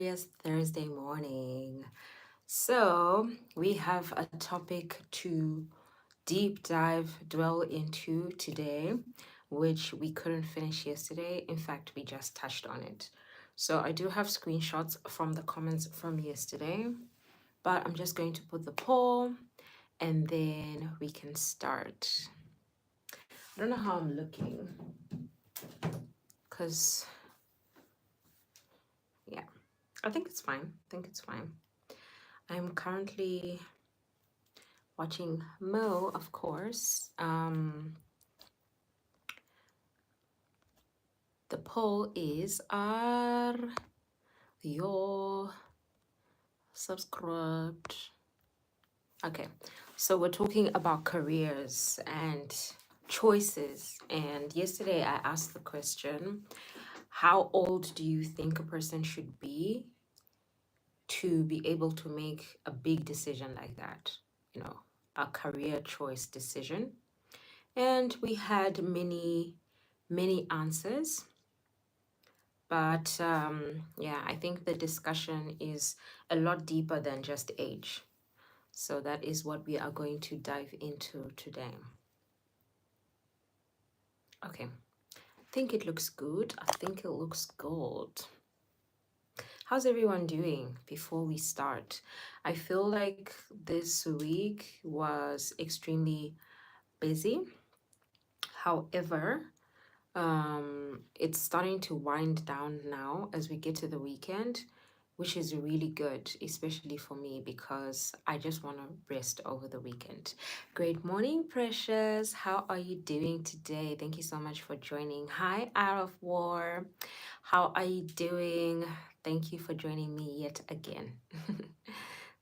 glorious Thursday morning. So, we have a topic to deep dive, dwell into today, which we couldn't finish yesterday. In fact, we just touched on it. So, I do have screenshots from the comments from yesterday, but I'm just going to put the poll and then we can start. I don't know how I'm looking because, yeah, I think it's fine. I think it's fine. I'm currently watching Mo, of course. The poll is, are you subscribed? Okay, so we're talking about careers and choices. And yesterday I asked the question, how old do you think a person should be able to make a big decision like that? You know, a career choice decision. And we had many answers. But yeah, I think the discussion is a lot deeper than just age. So that is what we are going to dive into today. Okay, I think it looks good. I think it looks good. How's everyone doing before we start? I feel like this week was extremely busy. However, it's starting to wind down now as we get to the weekend, which is really good, especially for me because I just want to rest over the weekend. Great morning, Precious. How are you doing today? Thank you so much for joining. Hi, Out of War. How are you doing? Thank you for joining me yet again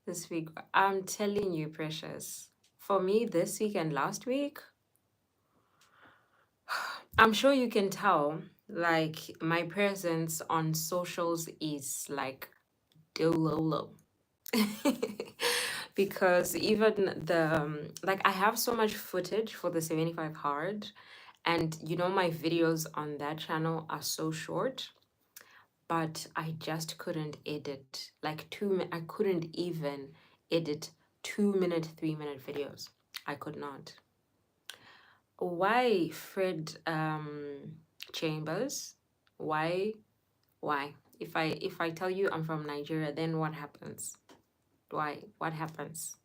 this week. I'm telling you, Precious, for me this week and last week, I'm sure you can tell, like, my presence on socials is like low. Because even like, I have so much footage for the 75 hard, and my videos on that channel are so short, but I just couldn't edit like I couldn't even edit 2 minute, 3 minute videos. I could not. Why, Fred Chambers? Why? Why? If I tell you I'm from Nigeria, then what happens? Why? What happens?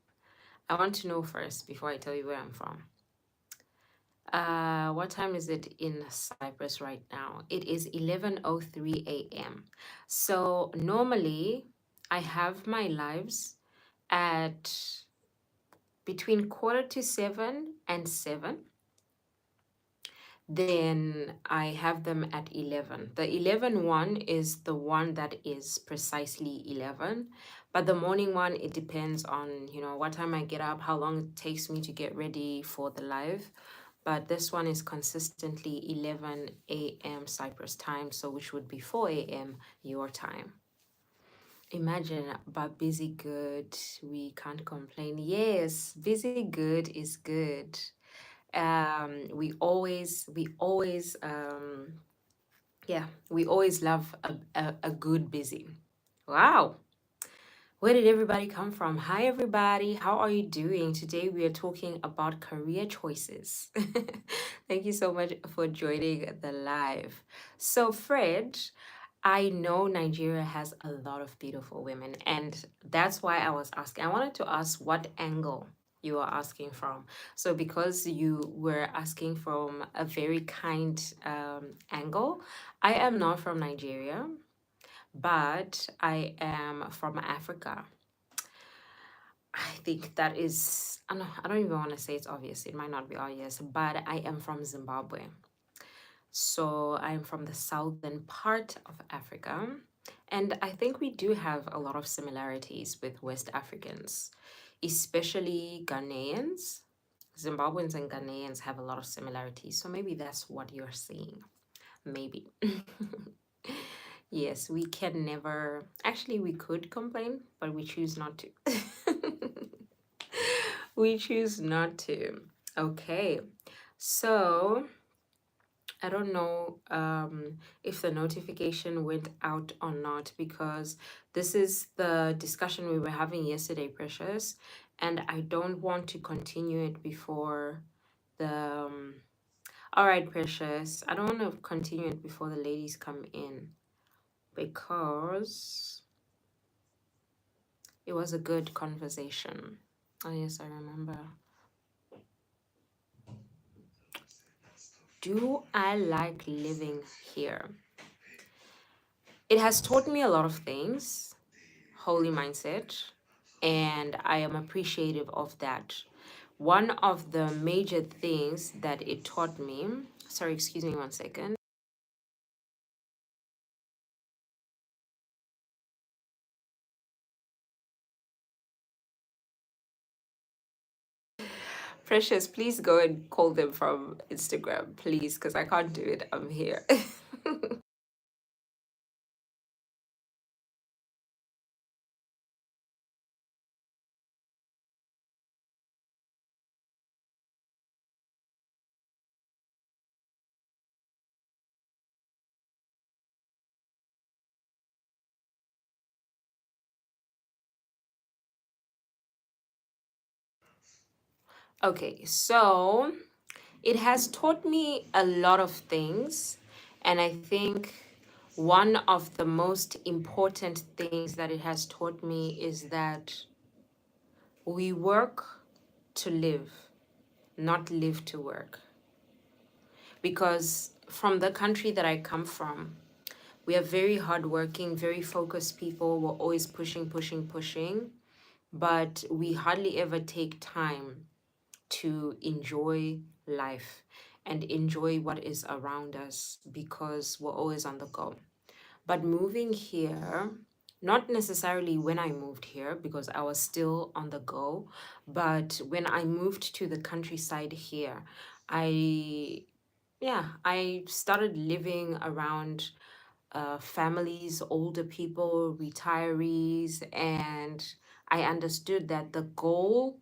I want to know first before I tell you where I'm from. What time is it in Cyprus right now? It is 11:03 a.m. So normally I have my lives at between 6:45 and 7. Then I have them at 11. The 11 one is the one that is precisely 11. But the morning one, it depends on, what time I get up, how long it takes me to get ready for the live. But this one is consistently 11 a.m. Cyprus time, so which would be 4 a.m. your time. Imagine, but busy good, we can't complain. Yes, busy good is good. We always love a good busy. Wow, where did everybody come from? Hi everybody, how are you doing? Today we are talking about career choices. Thank you so much for joining the live. So Fred, I know Nigeria has a lot of beautiful women, and that's why I was asking. I wanted to ask what angle you are asking from. So, because you were asking from a very kind angle, I am not from Nigeria, but I am from Africa. I think that is, I don't even want to say it's obvious. It might not be obvious, but I am from Zimbabwe. So I'm from the southern part of Africa. And I think we do have a lot of similarities with West Africans, especially Ghanaians. Zimbabweans and Ghanaians have a lot of similarities. So maybe that's what you're seeing. Maybe. Yes, we can never, actually, we could complain, but we choose not to. We choose not to. Okay. So I don't know if the notification went out or not, because this is the discussion we were having yesterday, Precious, and I don't want to continue it before the. All right, Precious. I don't want to continue it before the ladies come in, because it was a good conversation. Oh, yes, I remember. Do I like living here? It has taught me a lot of things, holy mindset, and I am appreciative of that. One of the major things that it taught me, sorry, excuse me 1 second. Precious, please go and call them from Instagram, please, because I can't do it. I'm here. Okay, so it has taught me a lot of things, and I think one of the most important things that it has taught me is that we work to live, not live to work. Because from the country that I come from, we are very hardworking, very focused people. We're always pushing, pushing, pushing, but we hardly ever take time to enjoy life and enjoy what is around us, because we're always on the go. But moving here, not necessarily when I moved here, because I was still on the go, but when I moved to the countryside here, I, yeah, I started living around families, older people, retirees, and I understood that the goal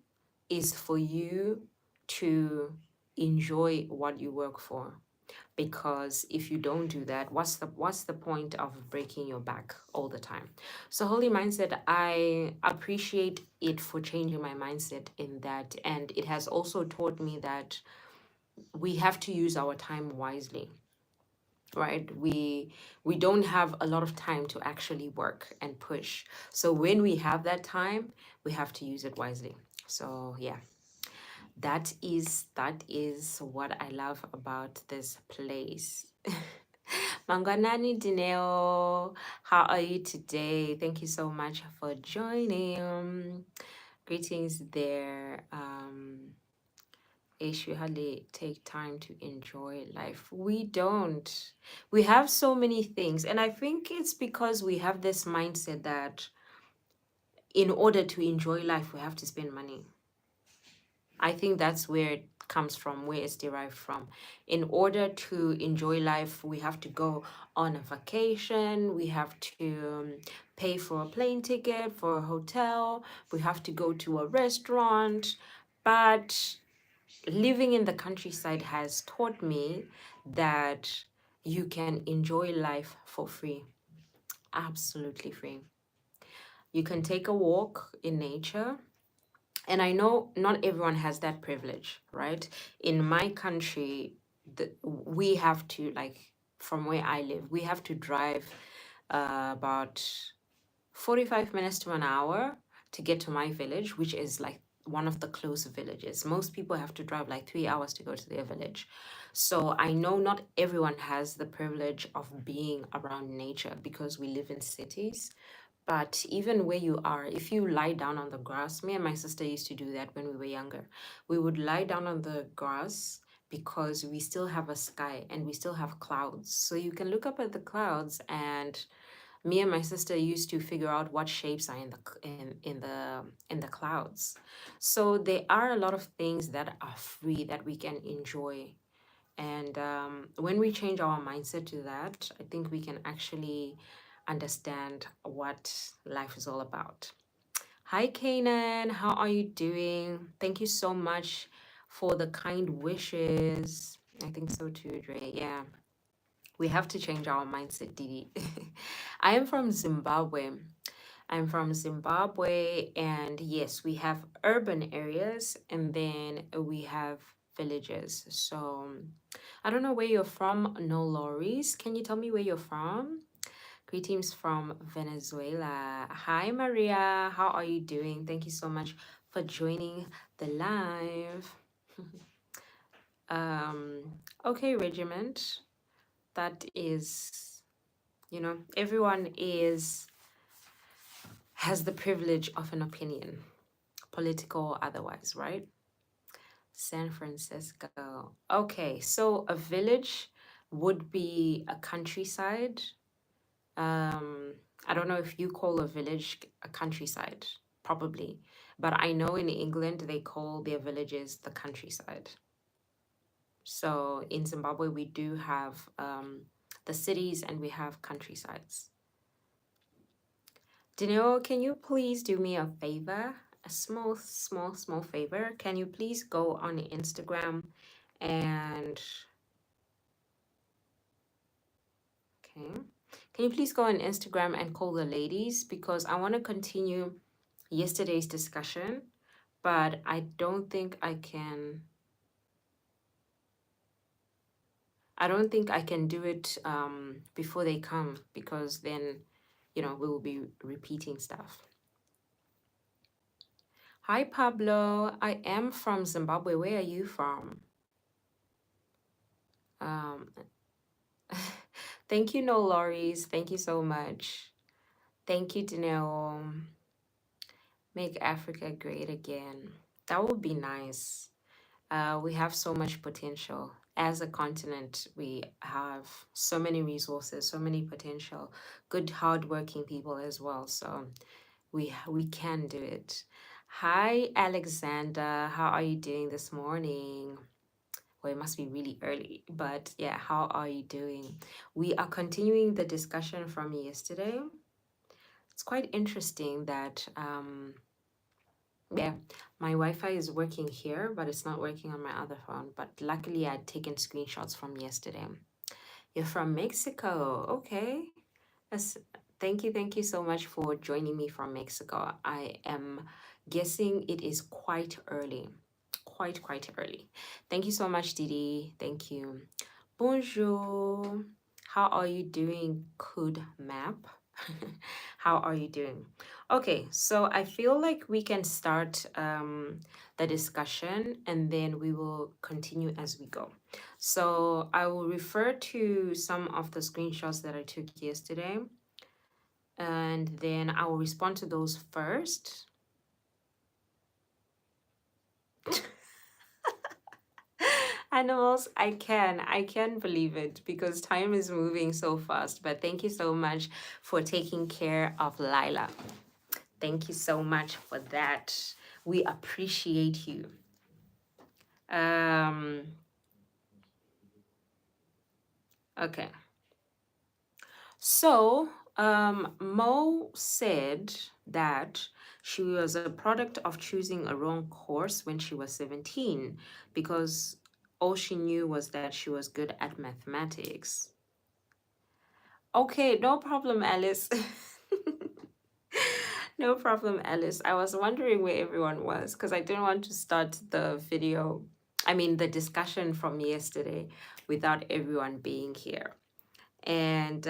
is for you to enjoy what you work for, because if you don't do that, what's the point of breaking your back all the time? So holy mindset, I appreciate it for changing my mindset in that, and it has also taught me that we have to use our time wisely, right? We don't have a lot of time to actually work and push, so when we have that time, we have to use it wisely. So yeah, that is what I love about this place. Mangwanani Dineo, how are you today? Thank you so much for joining. Greetings there. Ish, we hardly take time to enjoy life. We don't. We have so many things. And I think it's because we have this mindset that in order to enjoy life, we have to spend money. I think that's where it comes from, where it's derived from. In order to enjoy life, we have to go on a vacation, we have to pay for a plane ticket, for a hotel, we have to go to a restaurant. But living in the countryside has taught me that you can enjoy life for free, absolutely free. You can take a walk in nature, and I know not everyone has that privilege, right? In my country, we have to, like, from where I live, we have to drive about 45 minutes to an hour to get to my village, which is like one of the close villages. Most people have to drive like 3 hours to go to their village. So I know not everyone has the privilege of being around nature because we live in cities. But even where you are, if you lie down on the grass, me and my sister used to do that when we were younger. We would lie down on the grass because we still have a sky and we still have clouds. So you can look up at the clouds, and me and my sister used to figure out what shapes are in the in the clouds. So there are a lot of things that are free that we can enjoy, and when we change our mindset to that, I think we can actually understand what life is all about. Hi, Kanan. How are you doing? Thank you so much for the kind wishes. I think so too, Dre. Yeah. We have to change our mindset, Didi. I am from Zimbabwe. I'm from Zimbabwe, and yes, we have urban areas and then we have villages. So I don't know where you're from, no lorries. Can you tell me where you're from? Greetings from Venezuela. Hi, Maria. How are you doing? Thank you so much for joining the live. um, okay, regiment. That is, everyone has the privilege of an opinion, political or otherwise, right? San Francisco. Okay, so a village would be a countryside. Um, I don't know if you call a village a countryside, probably, but I know in England they call their villages the countryside. So in Zimbabwe, we do have the cities and we have countrysides. Daniel, can you please do me a favor? A small, small, small favor. Can you please go on Instagram and okay. Can you please go on Instagram and call the ladies because I want to continue yesterday's discussion, but I don't think I can. I don't think I can do it before they come because then, we will be repeating stuff. Hi, Pablo. I am from Zimbabwe. Where are you from? Um, thank you, No Lorries. Thank you so much. Thank you, Danielle. Make Africa great again. That would be nice. We have so much potential. As a continent, we have so many resources, so many potential, good, hardworking people as well. So we can do it. Hi, Alexander. How are you doing this morning? Well, it must be really early, but yeah, how are you doing? We are continuing the discussion from yesterday. It's quite interesting that yeah, my Wi-Fi is working here, but it's not working on my other phone. But luckily, I'd taken screenshots from yesterday. You're from Mexico. Okay. That's, thank you so much for joining me from Mexico. I am guessing it is quite early. Quite early. Thank you so much, Didi. Thank you. Bonjour. How are you doing, Could Map? How are you doing? Okay, so I feel like we can start the discussion and then we will continue as we go. So I will refer to some of the screenshots that I took yesterday and then I will respond to those first. Animals, I can believe it because time is moving so fast. But thank you so much for taking care of Lila. Thank you so much for that. We appreciate you. Okay. So, Mo said that she was a product of choosing a wrong course when she was 17 because all she knew was that she was good at mathematics. Okay, no problem, Alice. No problem, Alice. I was wondering where everyone was because I didn't want to start the discussion from yesterday without everyone being here. And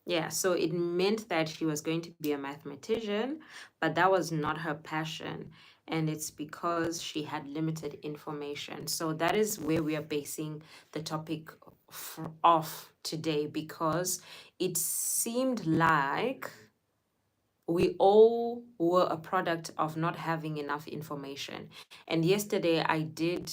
yeah, so it meant that she was going to be a mathematician, but that was not her passion. And it's because she had limited information. So that is where we are basing the topic off today because it seemed like we all were a product of not having enough information. And yesterday I did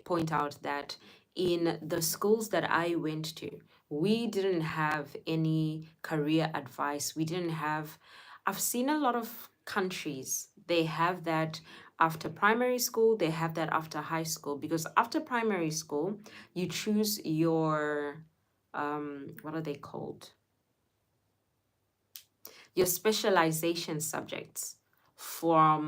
point out that in the schools that I went to, we didn't have any career advice. I've seen a lot of countries, they have that after primary school, they have that after high school, because after primary school, you choose your, what are they called? Your specialization subjects. For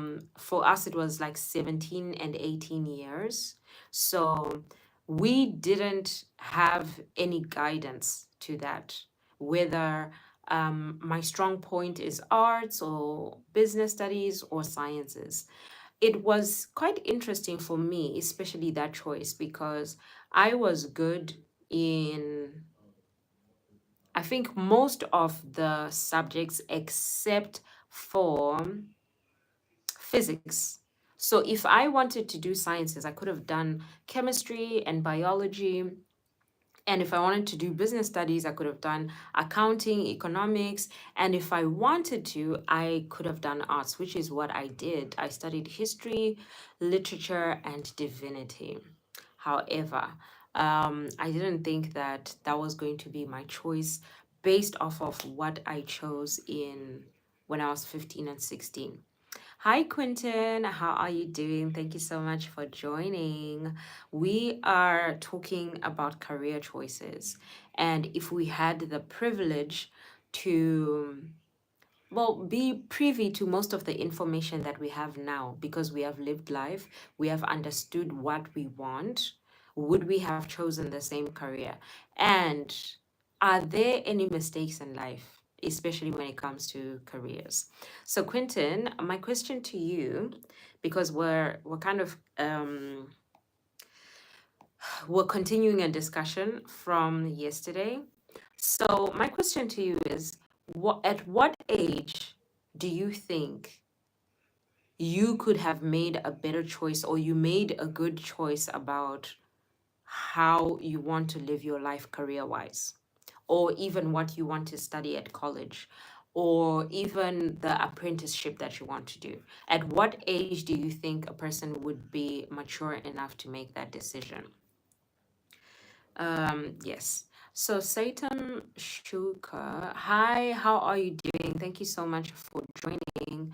us it was like 17 and 18 years. So we didn't have any guidance to that, whether my strong point is arts or business studies or sciences. It was quite interesting for me, especially that choice, because I was good in, I think, most of the subjects except for physics. So if I wanted to do sciences, I could have done chemistry and biology. And if I wanted to do business studies, I could have done accounting, economics. And if I wanted to, I could have done arts, which is what I did. I studied history, literature, and divinity. However, I didn't think that that was going to be my choice based off of what I chose in when I was 15 and 16. Hi, Quentin. How are you doing? Thank you so much for joining. We are talking about career choices. And if we had the privilege to, well, be privy to most of the information that we have now, because we have lived life, we have understood what we want, would we have chosen the same career? And are there any mistakes in life, especially when it comes to careers? So, Quentin, my question to you, because we're kind of we're continuing a discussion from yesterday. So, my question to you is, at what age do you think you could have made a better choice, or you made a good choice about how you want to live your life career wise, or even what you want to study at college, or even the apprenticeship that you want to do? At what age do you think a person would be mature enough to make that decision? Yes. So Satan Shuka, hi, how are you doing? Thank you so much for joining.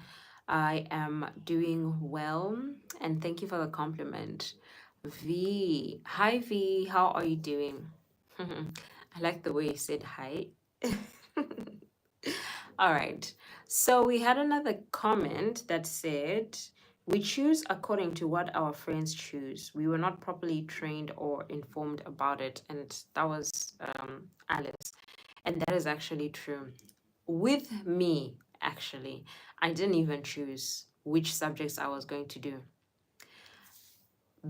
I am doing well, and thank you for the compliment. V, hi V, how are you doing? I like the way you said hi. All right. So we had another comment that said, we choose according to what our friends choose. We were not properly trained or informed about it. And that was Alice. And that is actually true. With me, actually, I didn't even choose which subjects I was going to do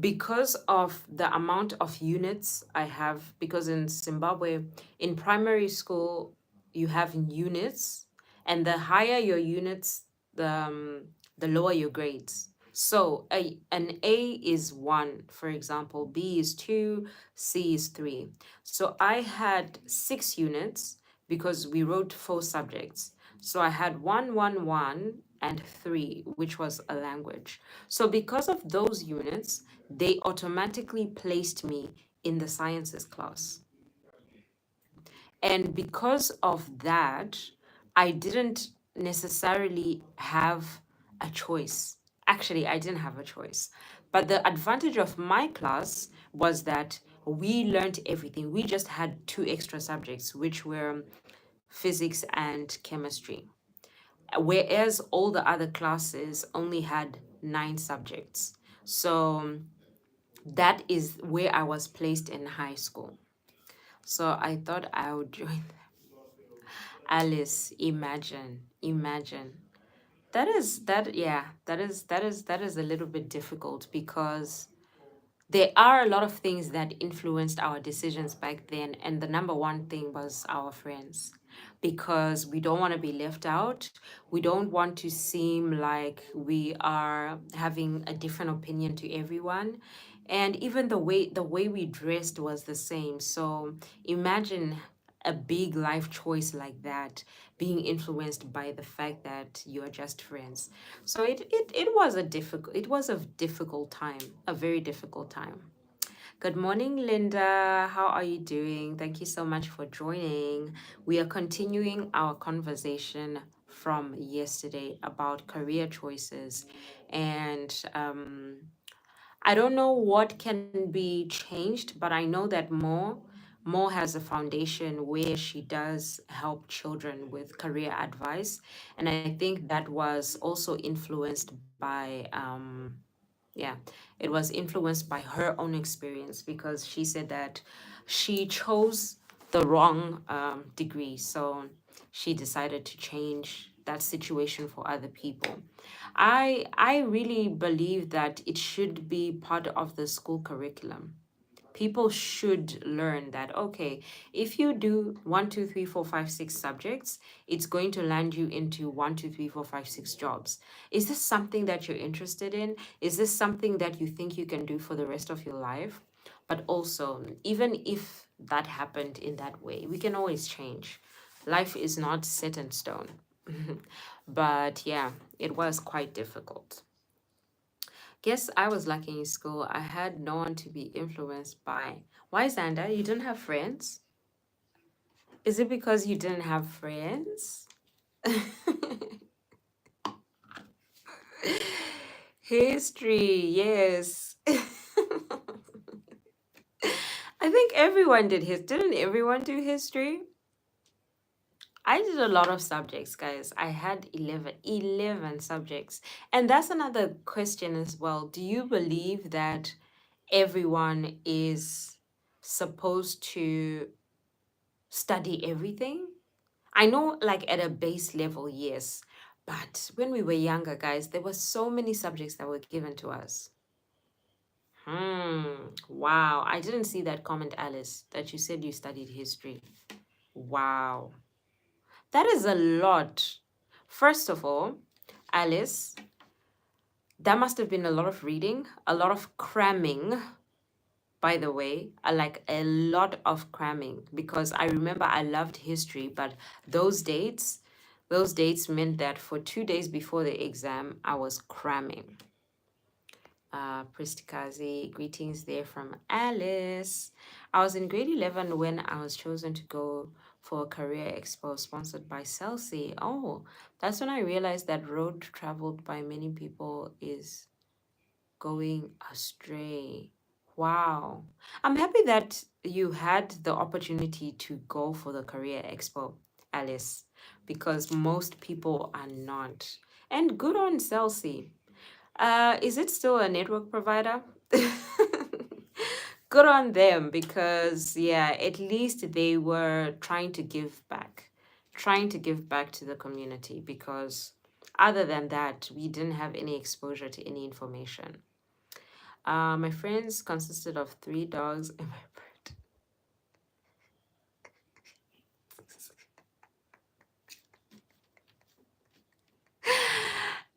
because of the amount of units I have. Because in Zimbabwe, in primary school, you have units, and the higher your units, the lower your grades. So an A is 1, for example, B is 2, C is 3. So I had 6 units because we wrote 4 subjects. So I had 1, 1, 1, and 3, which was a language. So because of those units, they automatically placed me in the sciences class. And because of that, I didn't necessarily have a choice. Actually, I didn't have a choice. But the advantage of my class was that we learned everything. We just had 2 extra subjects, which were physics and chemistry. Whereas all the other classes only had 9 subjects. So that is where I was placed in high school. So I thought I would join. Alice, imagine. That is a little bit difficult because there are a lot of things that influenced our decisions back then, and the number one thing was our friends, because we don't want to be left out. We don't want to seem like we are having a different opinion to everyone, and even the way we dressed was the same. So imagine a big life choice like that being influenced by the fact that you are just friends. So it was a difficult time, a very difficult time. Good morning, Linda. How are you doing? Thank you so much for joining. We are continuing our conversation from yesterday about career choices. And I don't know what can be changed, but I know that Mo has a foundation where she does help children with career advice. And I think that was also influenced by Yeah, it was influenced by her own experience because she said that she chose the wrong degree. So she decided to change that situation for other people. I really believe that it should be part of the school curriculum. People should learn that, okay, if you do 1, 2, 3, 4, 5, 6 subjects, it's going to land you into 1, 2, 3, 4, 5, 6 jobs. Is this something that you're interested in? Is this something that you think you can do for the rest of your life? But also, even if that happened in that way, we can always change. Life is not set in stone. But yeah, it was quite difficult. Guess I was lucky in school. I had no one to be influenced by. Why, Xander? You didn't have friends? Is it because you didn't have friends? History, yes. I think everyone did his. Didn't everyone do history? I did a lot of subjects, guys. I had 11 subjects. And that's another question as well. Do you believe that everyone is supposed to study everything? I know, like at a base level, yes. But when we were younger, guys, there were so many subjects that were given to us. Wow. I didn't see that comment, Alice, that you said you studied history. Wow. That is a lot. First of all, Alice, that must have been a lot of reading, a lot of cramming, by the way, like a lot of cramming, because I remember I loved history, but those dates, those dates meant that for 2 days before the exam, I was cramming. Pristikazi, greetings there from Alice. I was in grade 11 when I was chosen to go for a career expo sponsored by Celsi. Oh, that's when I realized that road traveled by many people is going astray. Wow. I'm happy that you had the opportunity to go for the Career Expo, Alice, because most people are not. And good on Celsi. Is it still a network provider? Good on them because, yeah, at least they were trying to give back, trying to give back to the community because other than that, we didn't have any exposure to any information. My friends consisted of 3 dogs and my bird.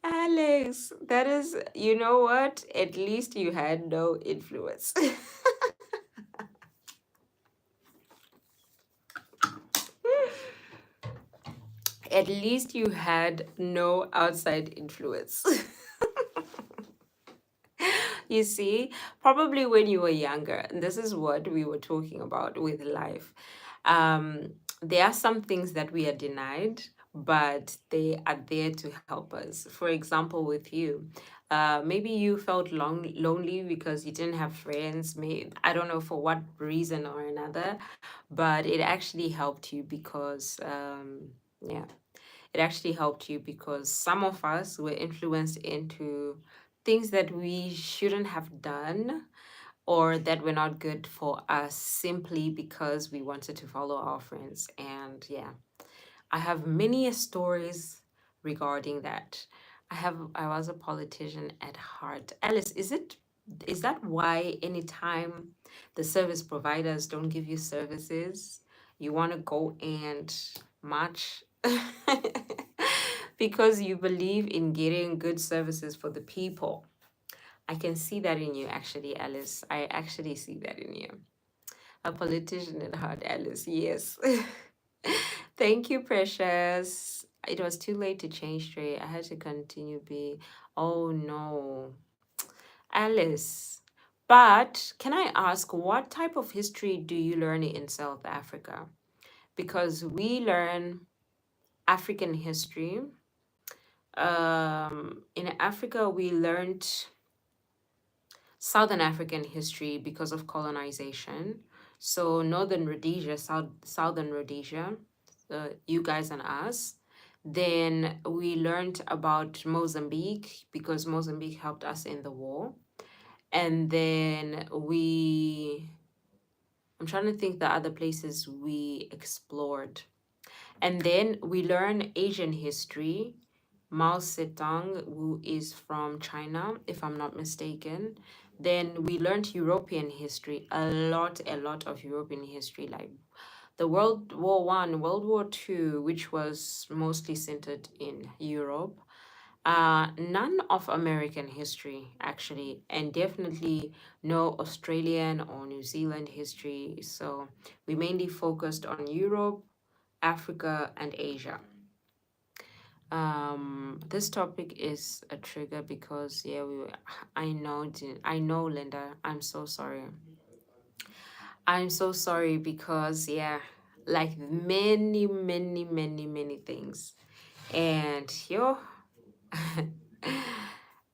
Alex, that is, you know what? At least you had no influence. At least you had no outside influence. You see, probably when you were younger, and this is what we were talking about with life. Um, there are some things that we are denied, but they are there to help us. For example, with you, maybe you felt lonely because you didn't have friends. Maybe, I don't know for what reason or another, but it actually helped you because, yeah, it actually helped you because some of us were influenced into things that we shouldn't have done or that were not good for us simply because we wanted to follow our friends. And yeah, I have many stories regarding that. I was a politician at heart. Alice, is that why anytime the service providers don't give you services, you want to go and march? Because you believe in getting good services for the people. I can see that in you, actually, Alice. I actually see that in you. A politician at heart, Alice. Yes. Thank you, Precious. It was too late to change straight. I had to continue be. Oh no, Alice. But can I ask, what type of history do you learn in South Africa? Because we learn African history. In Africa, we learned Southern African history because of colonization. So Northern Rhodesia, Southern Rhodesia, you guys and us. Then we learned about Mozambique because Mozambique helped us in the war. And then I'm trying to think the other places we explored. And then we learn Asian history. Mao Zedong, who is from China, if I'm not mistaken. Then we learned European history, a lot of European history, like the World War One, World War Two, which was mostly centered in Europe. None of American history, actually, and definitely no Australian or New Zealand history. So we mainly focused on Europe, Africa, and Asia. This topic is a trigger because yeah, I know, Linda. I'm so sorry. I'm so sorry because yeah, like many, many, many, many things, and yo,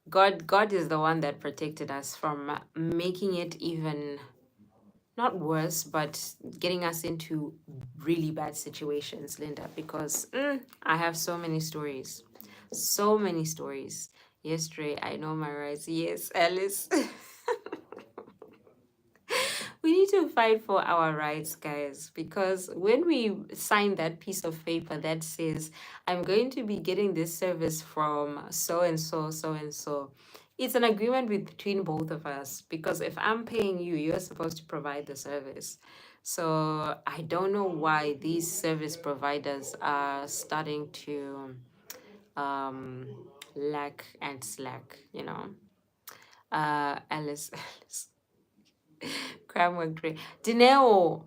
God is the one that protected us from making it even not worse, but getting us into really bad situations, Linda, because I have so many stories. So many stories. Yesterday, I know my rights. Yes, Alice. We need to fight for our rights, guys, because when we sign that piece of paper that says, I'm going to be getting this service from so and so, so and so, it's an agreement between both of us. Because if I'm paying you, you're supposed to provide the service. So I don't know why these service providers are starting to um, lack and slack, you know. Alice, Alice. Grammar great. Dineo,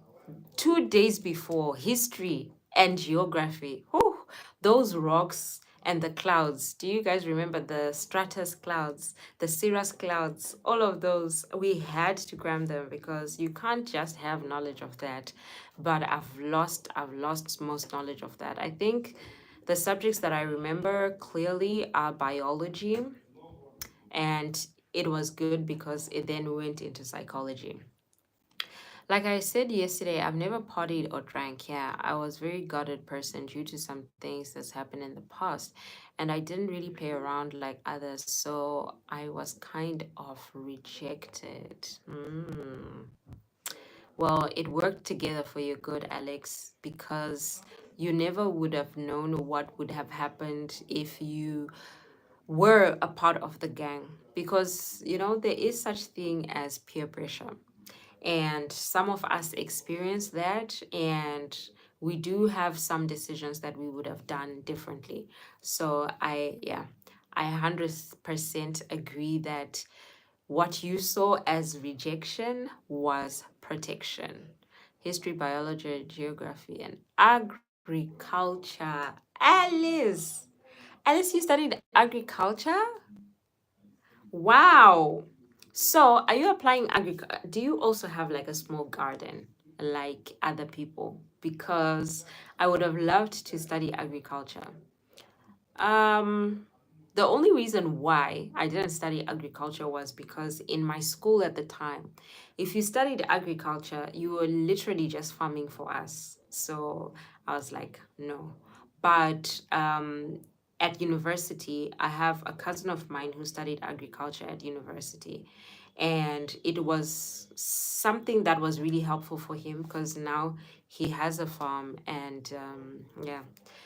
2 days before, history and geography. Whew, those rocks and the clouds. Do you guys remember the stratus clouds, the cirrus clouds? All of those, we had to cram them because you can't just have knowledge of that. But I've lost most knowledge of that. I think the subjects that I remember clearly are biology, and it was good because it then went into psychology. Like I said yesterday, I've never partied or drank. Yeah, I was very guarded person due to some things that's happened in the past, and I didn't really play around like others, so I was kind of rejected. Well, it worked together for your good, Alex, because you never would have known what would have happened if you were a part of the gang. Because, there is such thing as peer pressure, and some of us experience that, and we do have some decisions that we would have done differently. So I 100% agree that what you saw as rejection was protection. History, biology, geography, and agriculture. Alice, you studied agriculture. Wow. So, are you applying agriculture? Do you also have like a small garden like other people? Because I would have loved to study agriculture. Um, the only reason why I didn't study agriculture was because in my school at the time, if you studied agriculture, you were literally just farming for us. So I was like, no. But at university, I have a cousin of mine who studied agriculture at university. And it was something that was really helpful for him because now he has a farm, and yeah,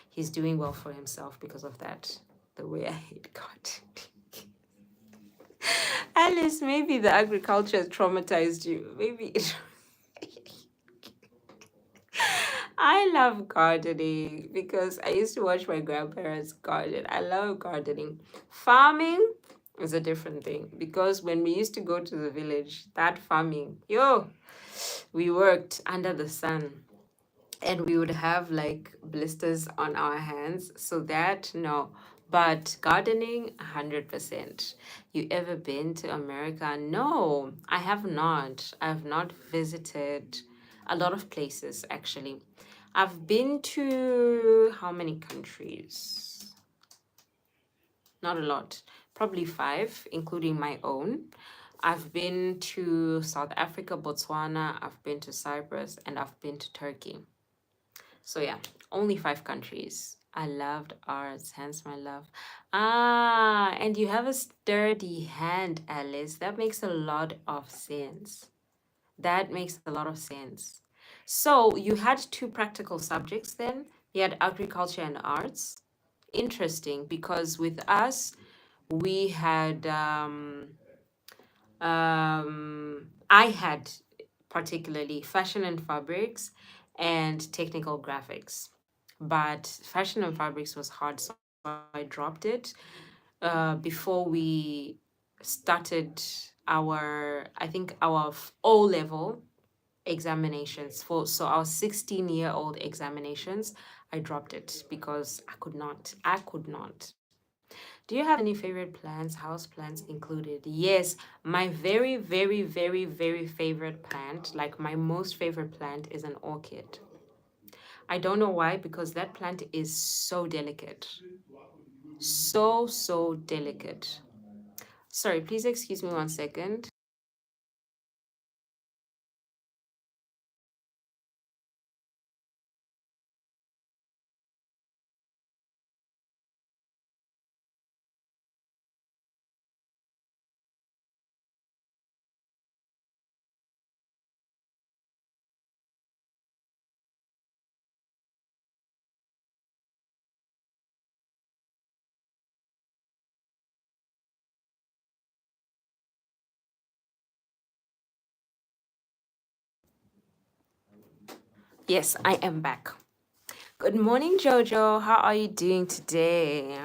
he's doing well for himself because of that. The way I hate God. Alice, maybe the agriculture has traumatized you. Maybe it. I love gardening because I used to watch my grandparents garden. I love gardening. Farming is a different thing because when we used to go to the village, that farming, we worked under the sun, and we would have like blisters on our hands. So that, no. But gardening, 100%. You ever been to America? No, I have not. I have not visited a lot of places, actually. I've been to how many countries? Not a lot. Probably 5, including my own. I've been to South Africa, Botswana, I've been to Cyprus, and I've been to Turkey. So yeah, only 5 countries. I loved arts, hence my love. Ah, and you have a sturdy hand, Alice. That makes a lot of sense. That makes a lot of sense. So you had two practical subjects then? You had agriculture and arts. Interesting, because with us, we had I had particularly fashion and fabrics and technical graphics. But fashion and fabrics was hard, so I dropped it before we started I think our O level examinations for so our 16-year-old examinations. I dropped it because I could not. Do you have any favorite plants, house plants included? Yes, my very, very, very, very favorite plant, like my most favorite plant, is an orchid. I don't know why, because that plant is so delicate. So, so delicate. Sorry, please excuse me 1 second. Yes, I am back. Good morning, Jojo. How are you doing today?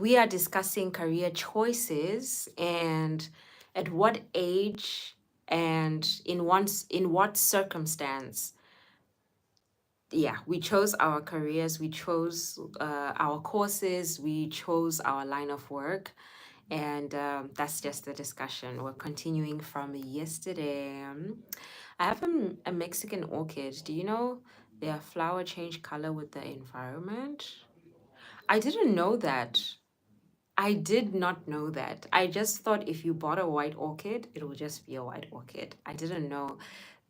We are discussing career choices and at what age and in what circumstance. Yeah, we chose our careers, we chose our courses, we chose our line of work, and that's just the discussion. We're continuing from yesterday. I have a Mexican orchid. Do you know their flower change color with the environment? I didn't know that. I did not know that. I just thought if you bought a white orchid, it would just be a white orchid. I didn't know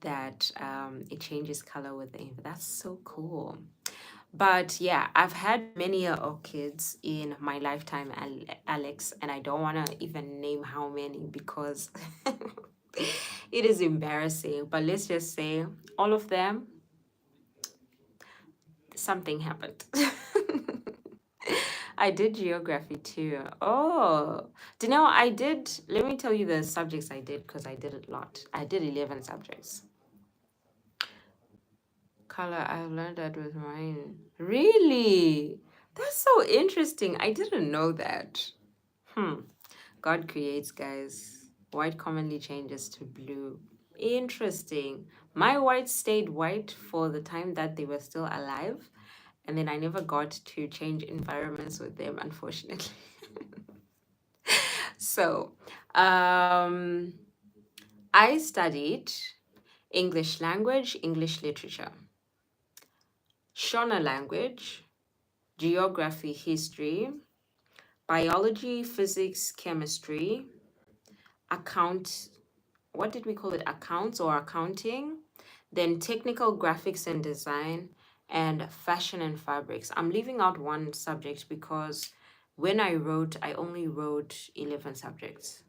that it changes color with the ink. That's so cool. But yeah, I've had many orchids in my lifetime, Alex, and I don't want to even name how many because it is embarrassing. But let's just say all of them, something happened. I did geography too. Oh, do you know I did? Let me tell you the subjects I did because I did a lot. I did 11 subjects. Color, I've learned that with mine. Really? That's so interesting. I didn't know that. Hmm. God creates, guys. White commonly changes to blue. Interesting. My whites stayed white for the time that they were still alive, and then I never got to change environments with them, unfortunately. So, um, I studied English language, English literature, Shona language, geography, history, biology, physics, chemistry, account, what did we call it? Accounts or accounting, then technical graphics and design, and fashion and fabrics. I'm leaving out one subject because when I wrote, I only wrote 11 subjects.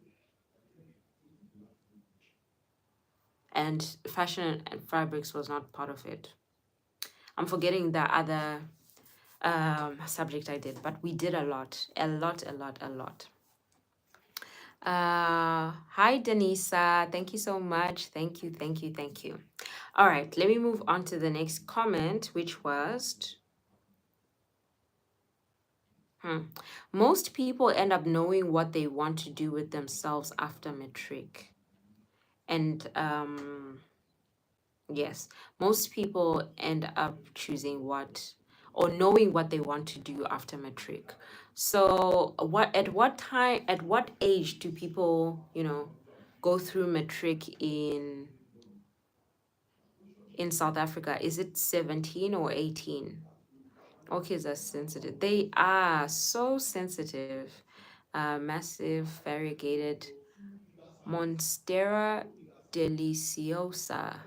And fashion and fabrics was not part of it. I'm forgetting the other subject I did, but we did a lot, a lot, a lot, a lot. Hi, Denisa. Thank you so much. Thank you, thank you, thank you. All right, let me move on to the next comment, which was most people end up knowing what they want to do with themselves after matric. And yes, most people end up choosing what or knowing what they want to do after matric. So at what age do people, go through matric in South Africa? Is it 17 or 18? Orchids are sensitive. They are so sensitive. Massive variegated Monstera deliciosa.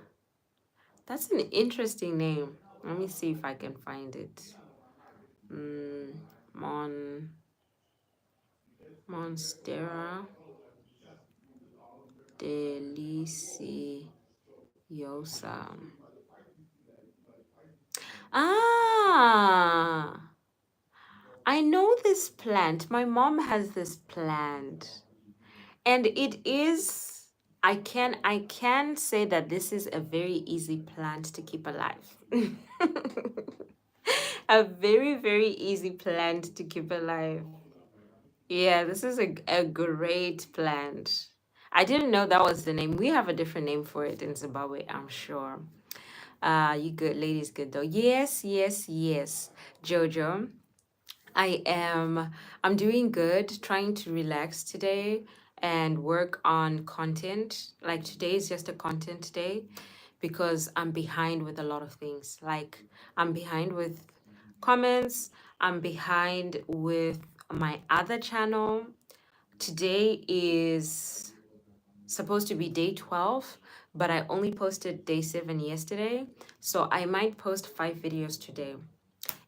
That's an interesting name. Let me see if I can find it. Mm, Mon Monstera deliciosa. Ah, I know this plant. My mom has this plant. And it is, I can say that this is a very easy plant to keep alive. A very, very easy plant to keep alive. Yeah, this is a great plant. I didn't know that was the name. We have a different name for it in Zimbabwe, I'm sure. You good, ladies good though. Yes, yes, yes. Jojo. I am I'm doing good, trying to relax today and work on content. Like today is just a content day because I'm behind with a lot of things. Like I'm behind with comments, I'm behind with my other channel. Today is supposed to be day 12, but I only posted day 7 yesterday. So I might post 5 videos today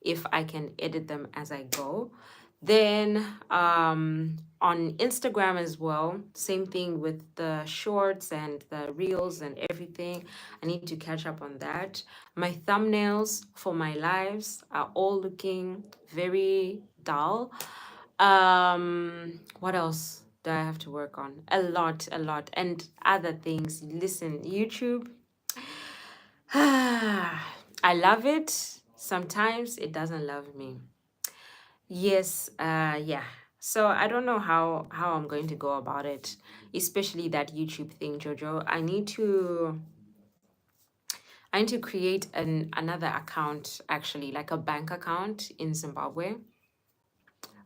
if I can edit them as I go. Then on Instagram as well, same thing with the shorts and the reels and everything. I need to catch up on that. My thumbnails for my lives are all looking very dull. What else do I have to work on? A lot, and other things. Listen, YouTube. I love it. Sometimes it doesn't love me. Yes, yeah. So I don't know how I'm going to go about it, especially that YouTube thing, Jojo. I need to create another account, actually, like a bank account in Zimbabwe,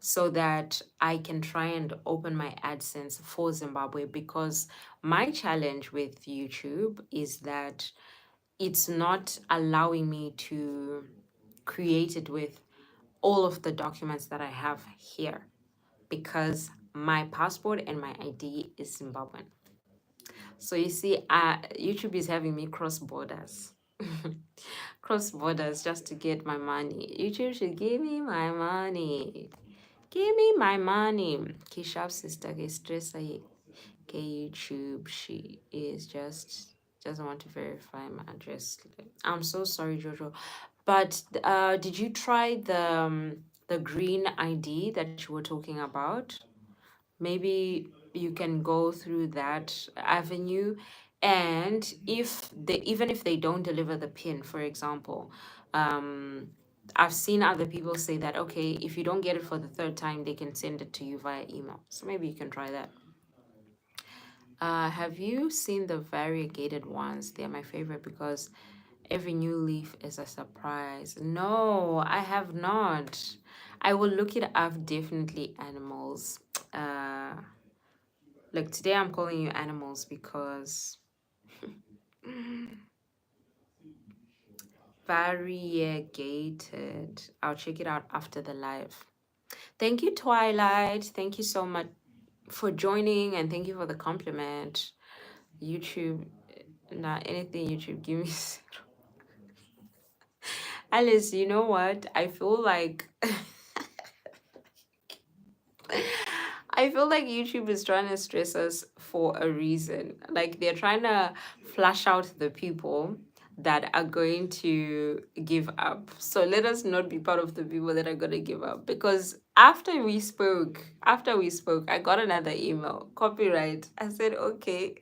so that I can try and open my AdSense for Zimbabwe, because my challenge with YouTube is that it's not allowing me to create it with all of the documents that I have here, because my passport and my ID is Zimbabwean. So you see, YouTube is having me cross borders. Cross borders just to get my money. YouTube should give me my money. Give me my money. Kishap sister get stress okay, YouTube. She is just doesn't want to verify my address. I'm so sorry, Jojo. But did you try the green ID that you were talking about? Maybe you can go through that avenue, and if they even if they don't deliver the pin, for example, um I've seen other people say that, okay, if you don't get it for the third time, they can send it to you via email. So maybe you can try that. Have you seen the variegated ones? They're my favorite because every new leaf is a surprise. No, I have not. I will look it up, definitely. Animals. Uh, like today I'm calling you animals because variegated. I'll check it out after the live. Thank you, Twilight. Thank you so much for joining, and thank you for the compliment. YouTube, not anything YouTube, give me. Alice, you know what? I feel like I feel like YouTube is trying to stress us for a reason. Like they're trying to flush out the people that are going to give up. So let us not be part of the people that are going to give up. Because after we spoke, I got another email, copyright. I said, okay.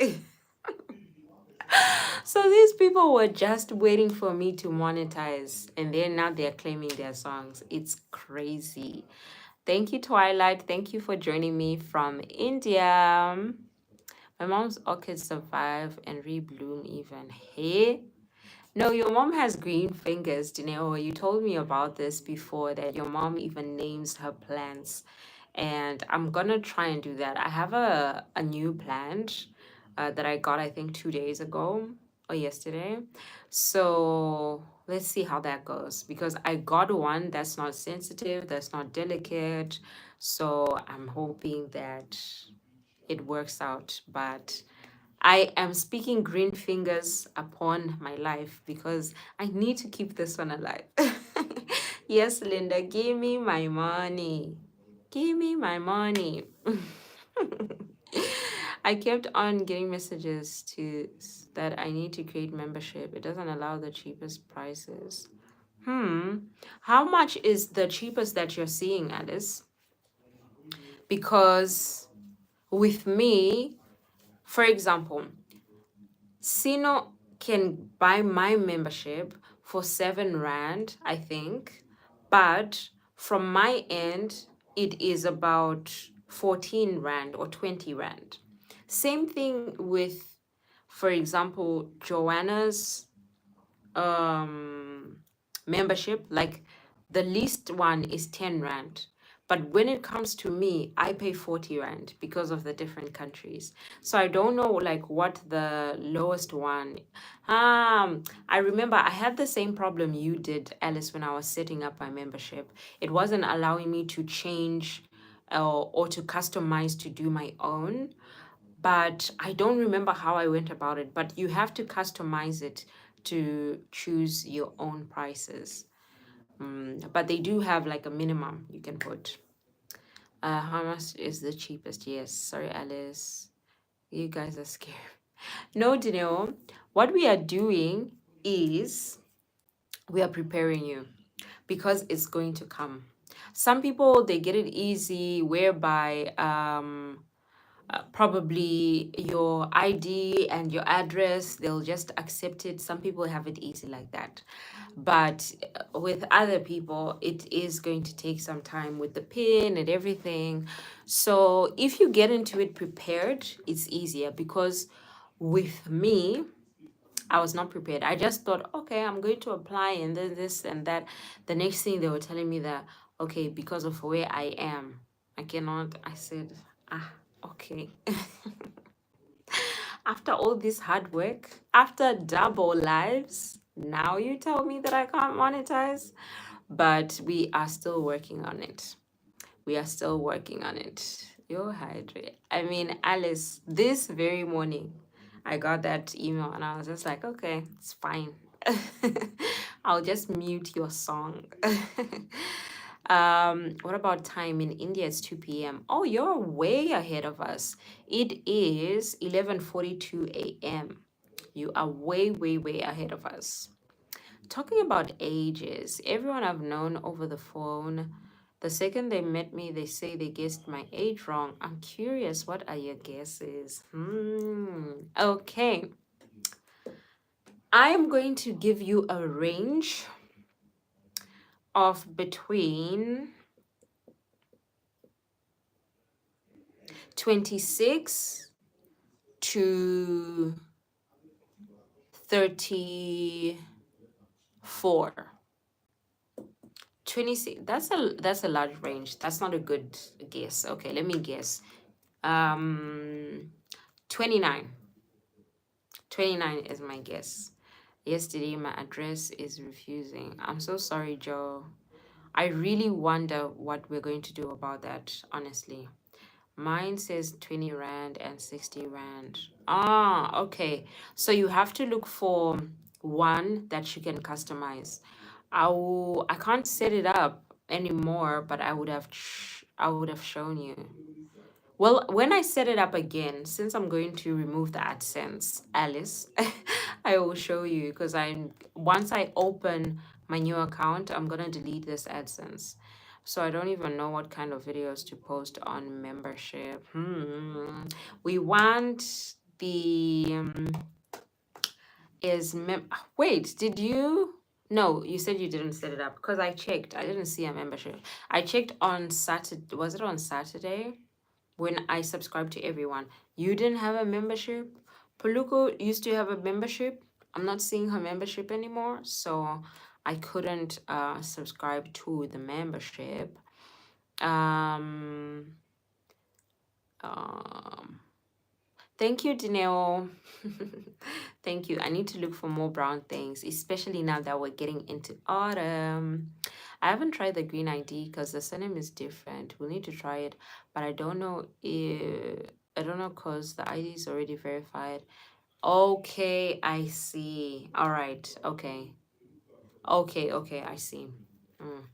So these people were just waiting for me to monetize, and then now they're claiming their songs. It's crazy. Thank you, Twilight. Thank you for joining me from India. My mom's orchids survive and rebloom even. Hey? No, your mom has green fingers, Dineo. You told me about this before, that your mom even names her plants. And I'm gonna try and do that. I have a new plant that I got, I think, 2 days ago or yesterday. So let's see how that goes, because I got one that's not sensitive, that's not delicate. So I'm hoping that it works out. But I am speaking green fingers upon my life because I need to keep this one alive. Yes, Linda, give me my money. Give me my money. I kept on getting messages that I need to create membership. It doesn't allow the cheapest prices. How much is the cheapest that you're seeing, Alice? Because with me, for example, Sino can buy my membership for 7 rand, I think, but from my end, it is about 14 rand or 20 rand. Same thing with, for example, Joanna's um membership. Like the least one is 10 rand, but when it comes to me, I pay 40 rand because of the different countries. So I don't know like what the lowest one. I remember I had the same problem you did, Alice, when I was setting up my membership. It wasn't allowing me to change or to customize to do my own, but I don't remember how I went about it. But you have to customize it to choose your own prices. But they do have like a minimum you can put. How much is the cheapest? Yes, sorry, Alice. You guys are scared. No, Daniel. What we are doing is we are preparing you because it's going to come. Some people they get it easy, whereby probably your ID and your address, they'll just accept it. Some people have it easy like that. But with other people, it is going to take some time with the PIN and everything. So if you get into it prepared, it's easier because with me, I was not prepared. I just thought, okay, I'm going to apply and then this and that. The next thing they were telling me that, okay, because of where I am, I cannot. I said, okay. After all this hard work, after double lives, now you tell me that I can't monetize. But we are still working on it. We are still working on it. You're hydrated. I mean, Alice, this very morning, I got that email and I was just like, okay, it's fine. I'll just mute your song. What about time in India? It's 2 p.m. Oh, you're way ahead of us. It is 11:42 a.m. You are way, way, way ahead of us. Talking about ages, everyone I've known over the phone, the second they met me, they say they guessed my age wrong. I'm curious, what are your guesses? Okay. I'm going to give you a range of between 26 to 34. 26, that's a large range. That's not a good guess. Okay, let me guess. 29. 29 is my guess. Yesterday my address is refusing. I'm so sorry, Joe. I really wonder what we're going to do about that, honestly. Mine says 20 rand and 60 rand. Okay. So you have to look for one that you can customize. I can't set it up anymore, but I would have shown you. Well, when I set it up again, since I'm going to remove the AdSense, Alice, I will show you because once I open my new account, I'm gonna delete this AdSense. So I don't even know what kind of videos to post on membership. We want the wait, did you? No, you said you didn't set it up because I checked. I didn't see a membership. I checked on Saturday. Was it on Saturday? When I subscribed to everyone. You didn't have a membership. Paluko used to have a membership. I'm not seeing her membership anymore, so I couldn't subscribe to the membership. Um, um, Thank you, Dineo. Thank you. I need to look for more brown things, especially now that we're getting into autumn. I haven't tried the green ID because the surname is different. We'll need to try it, but I don't know if I don't know because the ID is already verified. Okay, I see. All right. Okay. Okay, I see. Mm.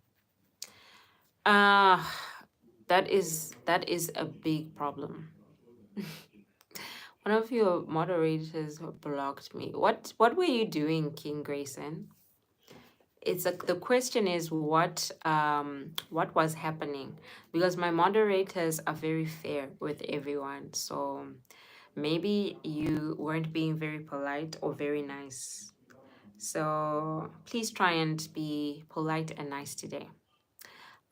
Uh that is a big problem. One of your moderators blocked me. What were you doing, King Grayson? The question is what was happening, because my moderators are very fair with everyone. So maybe you weren't being very polite or very nice. So please try and be polite and nice today.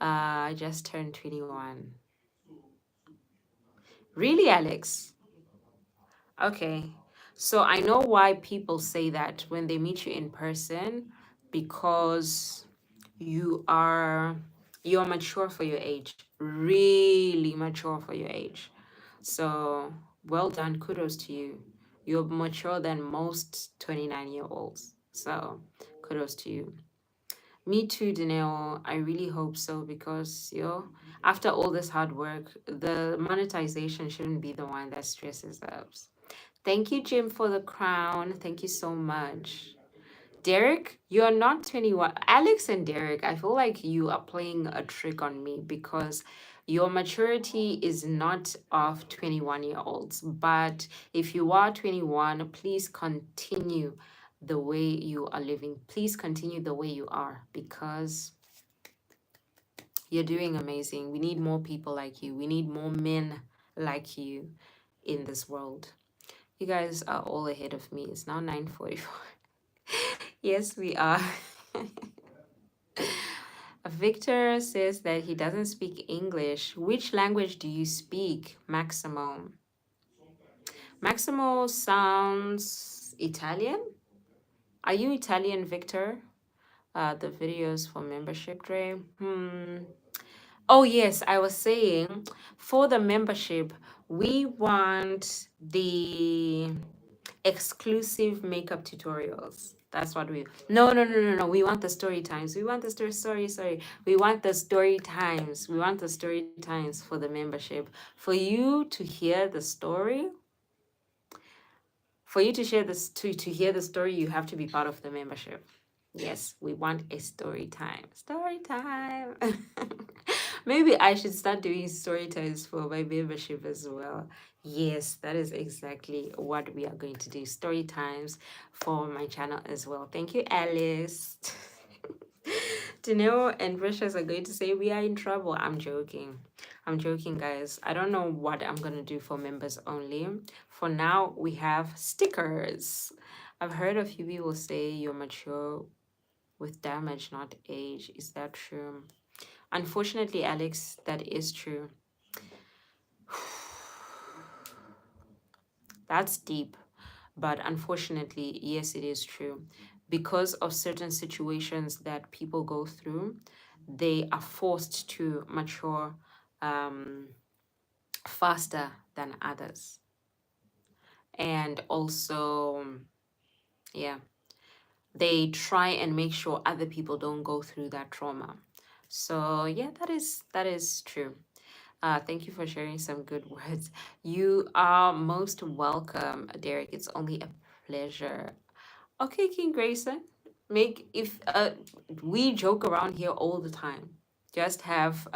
I just turned 21. Really, Alex? Okay. So I know why people say that when they meet you in person, because you're mature for your age, really mature for your age. So well done, kudos to you. You're mature than most 29-year-olds. So kudos to you. Me too, Danelle. I really hope so because after all this hard work, the monetization shouldn't be the one that stresses us. Thank you, Jim, for the crown. Thank you so much. Derek, you're not 21. Alex and Derek, I feel like you are playing a trick on me because your maturity is not of 21-year-olds. But if you are 21, please continue the way you are living. Please continue the way you are because you're doing amazing. We need more people like you. We need more men like you in this world. You guys are all ahead of me. It's now 9:44. Yes, we are. Victor says that he doesn't speak English. Which language do you speak, Maximo? Maximo sounds Italian. Are you Italian, Victor? The videos for membership, Dre. Oh, yes, I was saying for the membership, we want the exclusive makeup tutorials. That's what we. No. We want the story times. We want the story. Sorry. We want the story times. We want the story times for the membership. For you to hear the story, for you to share this to hear the story, you have to be part of the membership. Yes, we want a story time. Story time. Maybe I should start doing story times for my membership as well. Yes, that is exactly what we are going to do. Story times for my channel as well. Thank you, Alice. Janelle and Precious are going to say we are in trouble. I'm joking. I'm joking, guys. I don't know what I'm going to do for members only. For now, we have stickers. I've heard a few people say you're mature with damage, not age. Is that true? Unfortunately, Alex, that is true. That's deep. But unfortunately, yes, it is true. Because of certain situations that people go through, they are forced to mature faster than others. And also, yeah, they try and make sure other people don't go through that trauma. So yeah, that is true. Thank you for sharing some good words. You are most welcome, Derek. It's only a pleasure. Okay, King Grayson. Make if we joke around here all the time. Just have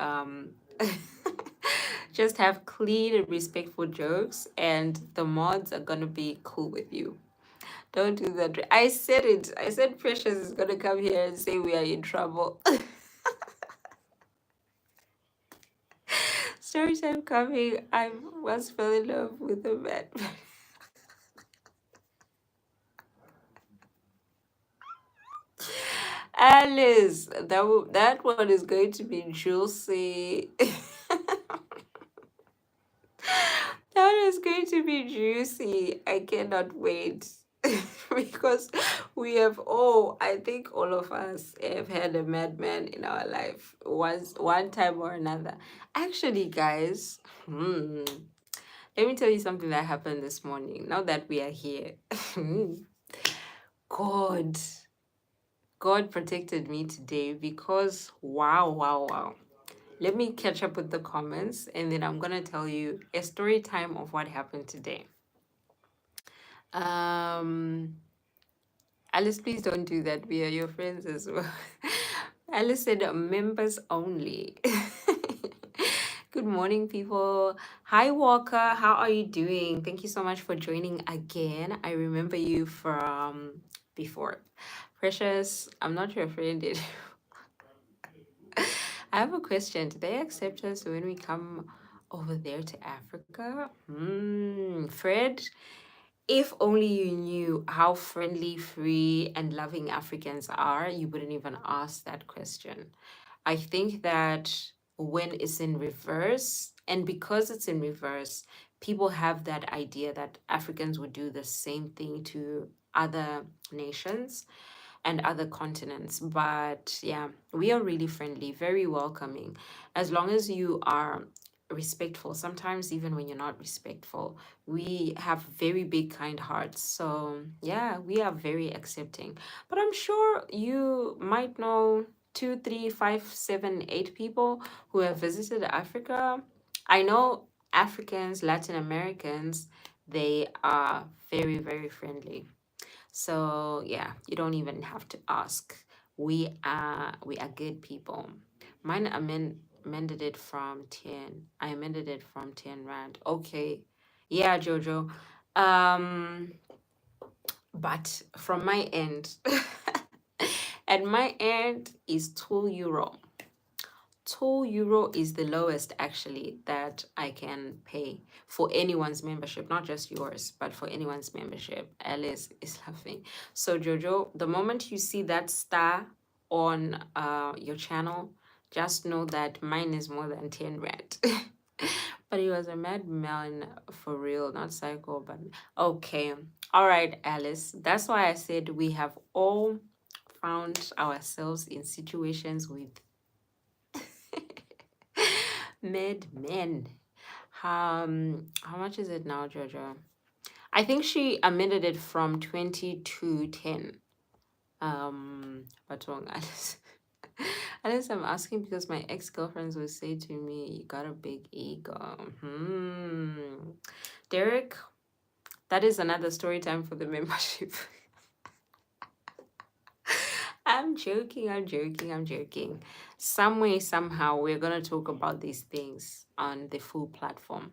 just have clean and respectful jokes and the mods are gonna be cool with you. Don't do that. I said it. I said Precious is gonna come here and say we are in trouble. Story time coming. I once fell in love with a man. Alice, that one is going to be juicy. That is going to be juicy. I cannot wait. Because we have I think all of us have had a madman in our life one time or another. Actually, guys, let me tell you something that happened this morning. Now that we are here, God, God protected me today because wow. let me catch up with the comments and then I'm gonna tell you a story time of what happened today. Um, Alice, please don't do that. We are your friends as well. Alice said members only. Good morning, people. Hi, Walker. How are you doing? Thank you so much for joining again. I remember you from before. Precious, I'm not your friend. I have a question. Do they accept us when we come over there to Africa? Fred, if only you knew how friendly, free, and loving Africans are, you wouldn't even ask that question. I think that when it's in reverse, and because it's in reverse, people have that idea that Africans would do the same thing to other nations and other continents. But yeah, we are really friendly, very welcoming, as long as you are respectful. Sometimes, even when you're not respectful, we have very big, kind hearts. So yeah, we are very accepting. But I'm sure you might know two, three, five, seven, eight people who have visited Africa. I know Africans, Latin Americans, they are very, very friendly. So yeah, you don't even have to ask. We are good people. Mine amended it from 10. I amended it from 10 rand. Okay. Yeah, Jojo. Um, but from my end, at my end is €2. €2 is the lowest actually that I can pay for anyone's membership, not just yours, but for anyone's membership. Alice is laughing. So Jojo, the moment you see that star on your channel, just know that mine is more than 10 rand. But he was a madman for real, not psycho, but okay. All right, Alice. That's why I said we have all found ourselves in situations with men. How much is it now, Jojo? I think she amended it from 20 to 10. But wrong, Alice. Alice, I'm asking because my ex-girlfriends would say to me, you got a big ego. Derek, that is another story time for the membership. I'm joking. Some way, somehow, we're going to talk about these things on the full platform.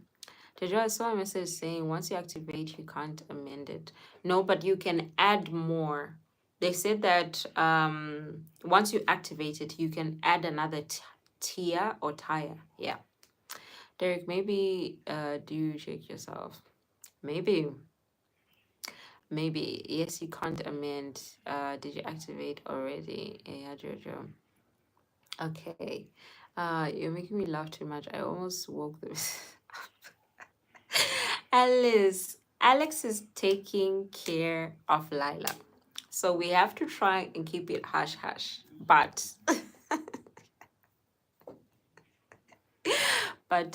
Jojo, I saw a message saying once you activate, you can't amend it. No, but you can add more. They said that once you activate it, you can add another tier or tire. Yeah. Derek, maybe do you check yourself? Maybe. Maybe. Yes, you can't amend. Did you activate already? Yeah, Jojo. Okay. You're making me laugh too much. I almost woke this. Alice. Alex is taking care of Lila. So we have to try and keep it hush hush. But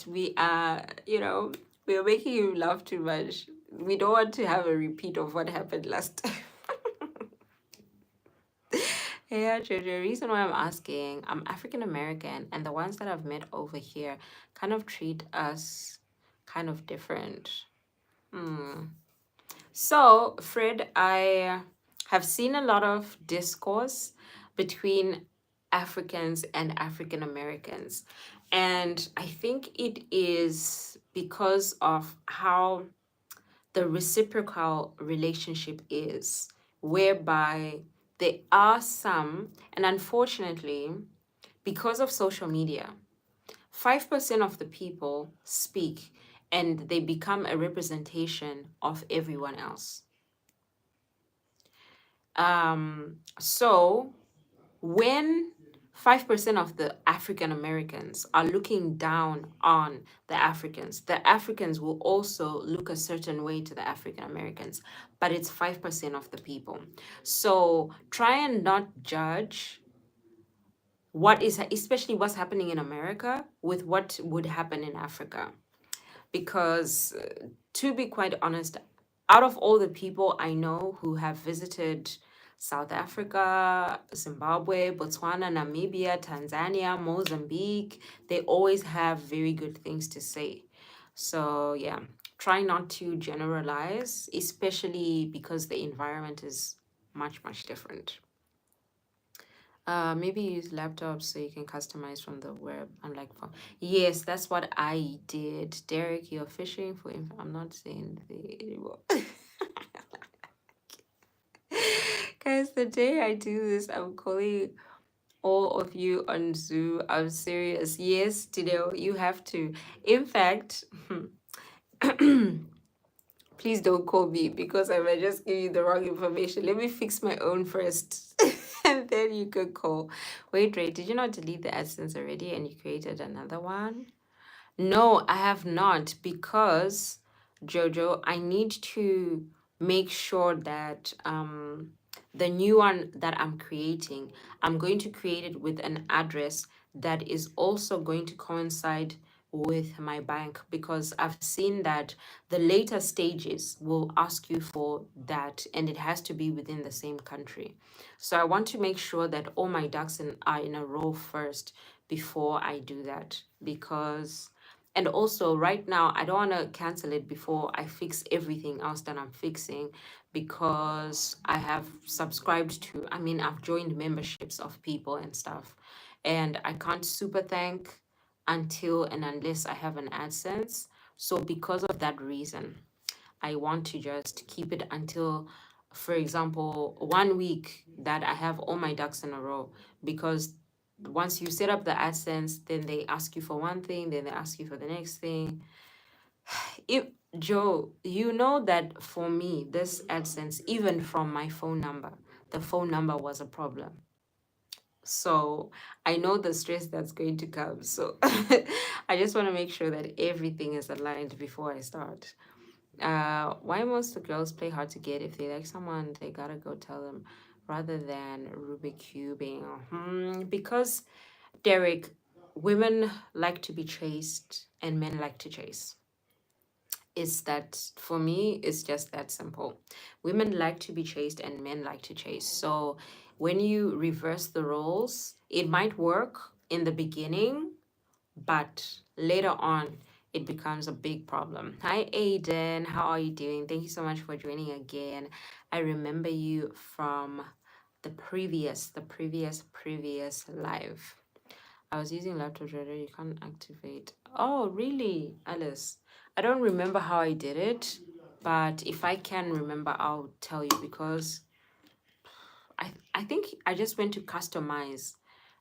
we are, we are making you laugh too much. We don't want to have a repeat of what happened last time. Yeah, Jojo, the reason why I'm asking, I'm African American, and the ones that I've met over here kind of treat us kind of different. Hmm. So, Fred, I have seen a lot of discourse between Africans and African Americans. And I think it is because of how the reciprocal relationship is, whereby there are some, and unfortunately, because of social media, 5% of the people speak and they become a representation of everyone else. So when 5% of the African Americans are looking down on the Africans will also look a certain way to the African Americans, but it's 5% of the people. So try and not judge what is, especially what's happening in America with what would happen in Africa. Because to be quite honest, out of all the people I know who have visited South Africa, Zimbabwe, Botswana, Namibia, Tanzania, Mozambique. They always have very good things to say. So, yeah, try not to generalize, especially because the environment is much, much different. Maybe use laptops so you can customize from the web, unlike phone. Yes, that's what I did. Derek, you're fishing for I'm not saying the anymore. Guys, the day I do this, I'm calling all of you on Zoom. I'm serious. Yes, Tadeo, you have to. In fact, please don't call me because I might just give you the wrong information. Let me fix my own first. And then you could call. Wait, did you not delete the AdSense already and you created another one? No, I have not because Jojo, I need to make sure that the new one that I'm creating, I'm going to create it with an address that is also going to coincide with my bank because I've seen that the later stages will ask you for that and it has to be within the same country. So I want to make sure that all my ducks are in a row first before I do that because and also, right now, I don't want to cancel it before I fix everything else that I'm fixing because I have subscribed to, I mean, I've joined memberships of people and stuff. And I can't super thank until and unless I have an AdSense. So, because of that reason, I want to just keep it until, for example, 1 week that I have all my ducks in a row. Because once you set up the AdSense, then they ask you for one thing, then they ask you for the next thing. If Joe, you know that for me, this AdSense, even from my phone number, the phone number was a problem. So I know the stress that's going to come. So I just want to make sure that everything is aligned before I start. Why most of the girls play hard to get? If they like someone, they gotta go tell them rather than Rubik cubing. Because Derek, women like to be chased and men like to chase. It's that for me, it's just that simple. Women like to be chased and men like to chase. So when you reverse the roles, it might work in the beginning, but later on it becomes a big problem. Hi Aiden, how are you doing? Thank you so much for joining again. I remember you from the previous live. I was using laptop trader, you can't activate. Oh really, Alice? I don't remember how I did it, but if I can remember, I'll tell you because I think I just went to customize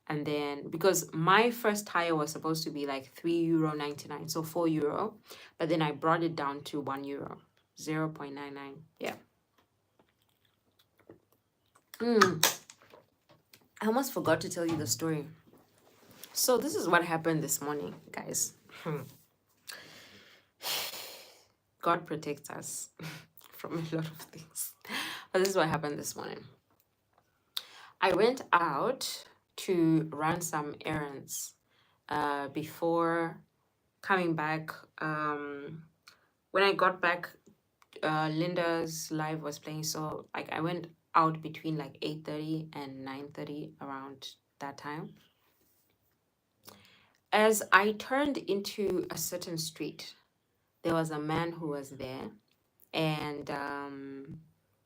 and then because my first tire was supposed to be like €3.99, so €4, but then I brought it down to €1, 0.99. Yeah. I almost forgot to tell you the story. So this is what happened this morning, guys. God protects us from a lot of things. But this is what happened this morning. I went out to run some errands before coming back. When I got back, Linda's live was playing. So like I went out between like 8:30 and 9:30 around that time. As I turned into a certain street, there was a man who was there. And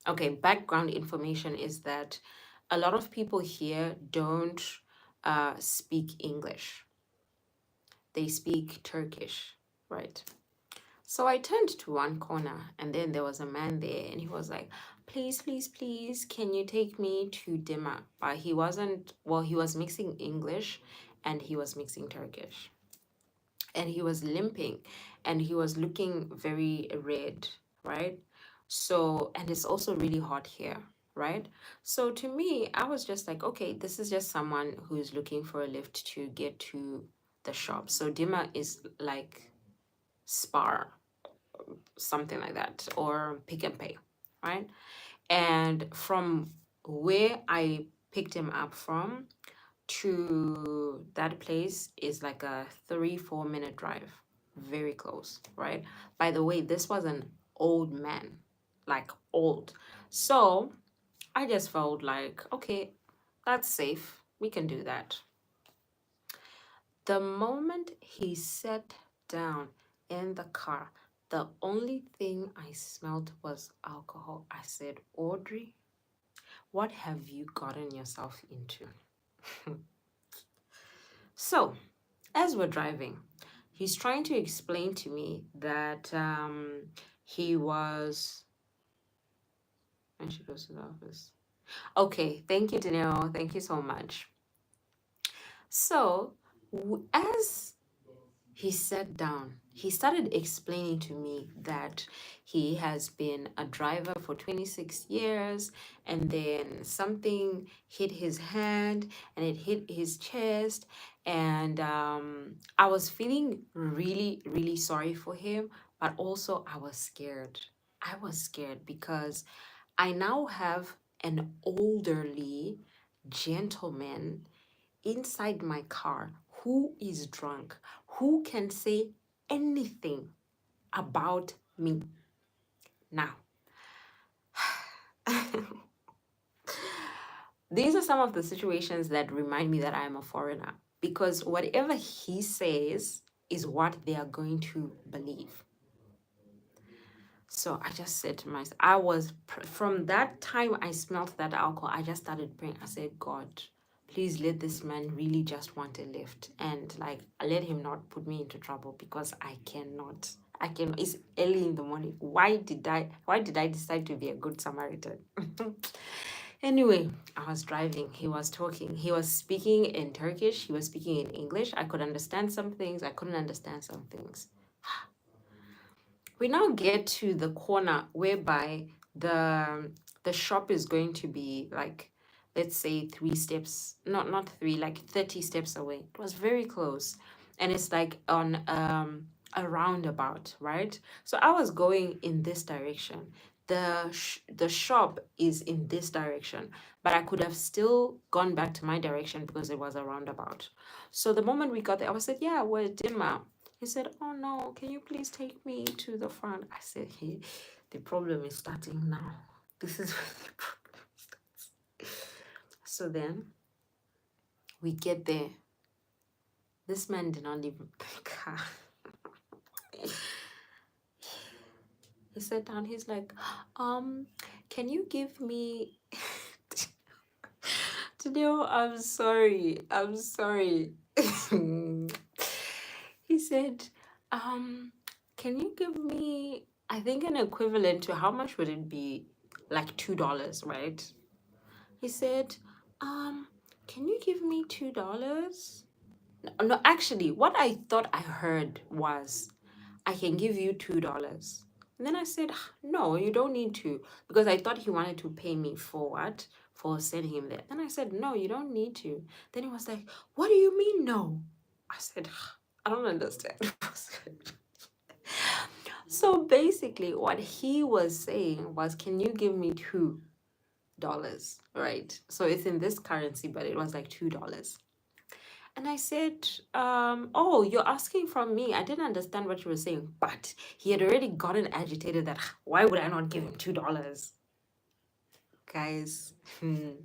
okay, background information is that a lot of people here don't speak English. They speak Turkish, right? So I turned to one corner and then there was a man there and he was like, please, please, please, can you take me to Dima? But he wasn't, well, he was mixing English and he was mixing Turkish. And he was limping and he was looking very red, right? So, and it's also really hot here, right? So to me, I was just like, okay, this is just someone who's looking for a lift to get to the shop. So Dima is like Spar, something like that, or Pick and Pay, right? And from where I picked him up from to that place is like a 3-4 minute drive, very close, right? By the way, this was an old man, like old. So I just felt like, okay, that's safe. We can do that. The moment he sat down in the car, the only thing I smelled was alcohol. I said, Audrey, what have you gotten yourself into? So, as we're driving, he's trying to explain to me that he was. When she goes to the office. Okay, thank you, Danielle. Thank you so much. So, as he sat down, he started explaining to me that he has been a driver for 26 years, and then something hit his hand and it hit his chest. And I was feeling really, really sorry for him, but also I was scared. I was scared because I now have an elderly gentleman inside my car who is drunk, who can say anything about me. Now, these are some of the situations that remind me that I am a foreigner, because whatever he says is what they are going to believe. So I just said to myself, from that time I smelled that alcohol, I just started praying. I said, God, please let this man really just want a lift, and like let him not put me into trouble, because I cannot. It's early in the morning. Why did I decide to be a good Samaritan? Anyway, I was driving. He was talking. He was speaking in Turkish. He was speaking in English. I could understand some things. I couldn't understand some things. We now get to the corner whereby the shop is going to be like, let's say 3 steps, not three, like 30 steps away. It was very close, and it's like on a roundabout, right? So I was going in this direction. The shop is in this direction, but I could have still gone back to my direction because it was a roundabout. So the moment we got there, I was like, yeah, we're at Denmark. He said, oh no, can you please take me to the front? I said, hey, the problem is starting now. This is where the problem starts. So then we get there. This man did not leave the car. He sat down, he's like, can you give me Tadeo, I'm sorry. He said, can you give me, I think, an equivalent to how much would it be? Like $2, right? He said, can you give me $2? No, actually, what I thought I heard was, I can give you $2. And then I said, no, you don't need to, because I thought he wanted to pay me for what? For sending him there. Then I said, no, you don't need to. Then he was like, what do you mean, no? I said, I don't understand. So basically, what he was saying was, can you give me $2? Right? So it's in this currency, but it was like $2. And I said, oh, you're asking from me. I didn't understand what you were saying, but he had already gotten agitated that why would I not give him $2? Guys. And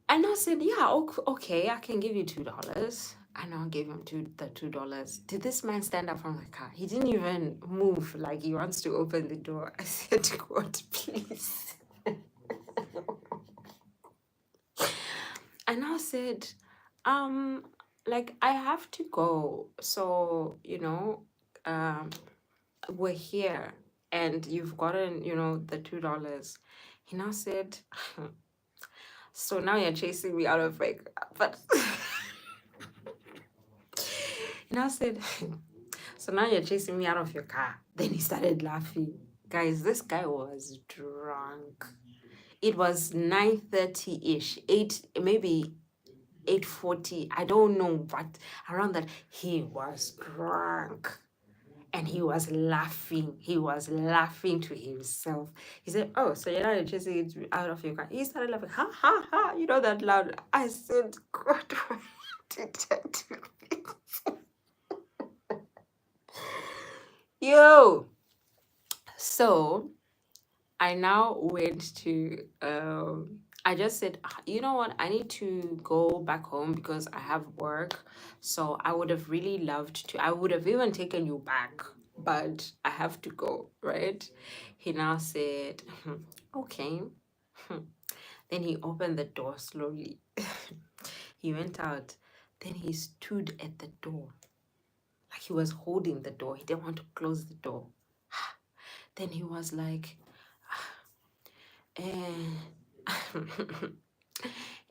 I said, yeah, okay, I can give you $2. And I gave him the $2. Did this man stand up from the car? He didn't even move like he wants to open the door. I said, God, please. And I said, like, I have to go. So, we're here and you've gotten, the $2. He now said, so now you're chasing me out of but he now said, so now you're chasing me out of your car. Then he started laughing. Guys, this guy was drunk. It was 9:30-ish, 8:40. I don't know what, around that. He was drunk. And he was laughing. He was laughing to himself. He said, oh, so you're not chasing it out of your car. He started laughing. Ha, ha, ha. You know that loud. I said, God, what did that to me? Yo. So I now went to I just said, "Ah, you know what, I need to go back home because I have work. So I would have really loved to, I would have even taken you back, but I have to go, right?" He now said, okay. Then he opened the door slowly. He went out. Then he stood at the door. Like he was holding the door. He didn't want to close the door. Then he was like, eh.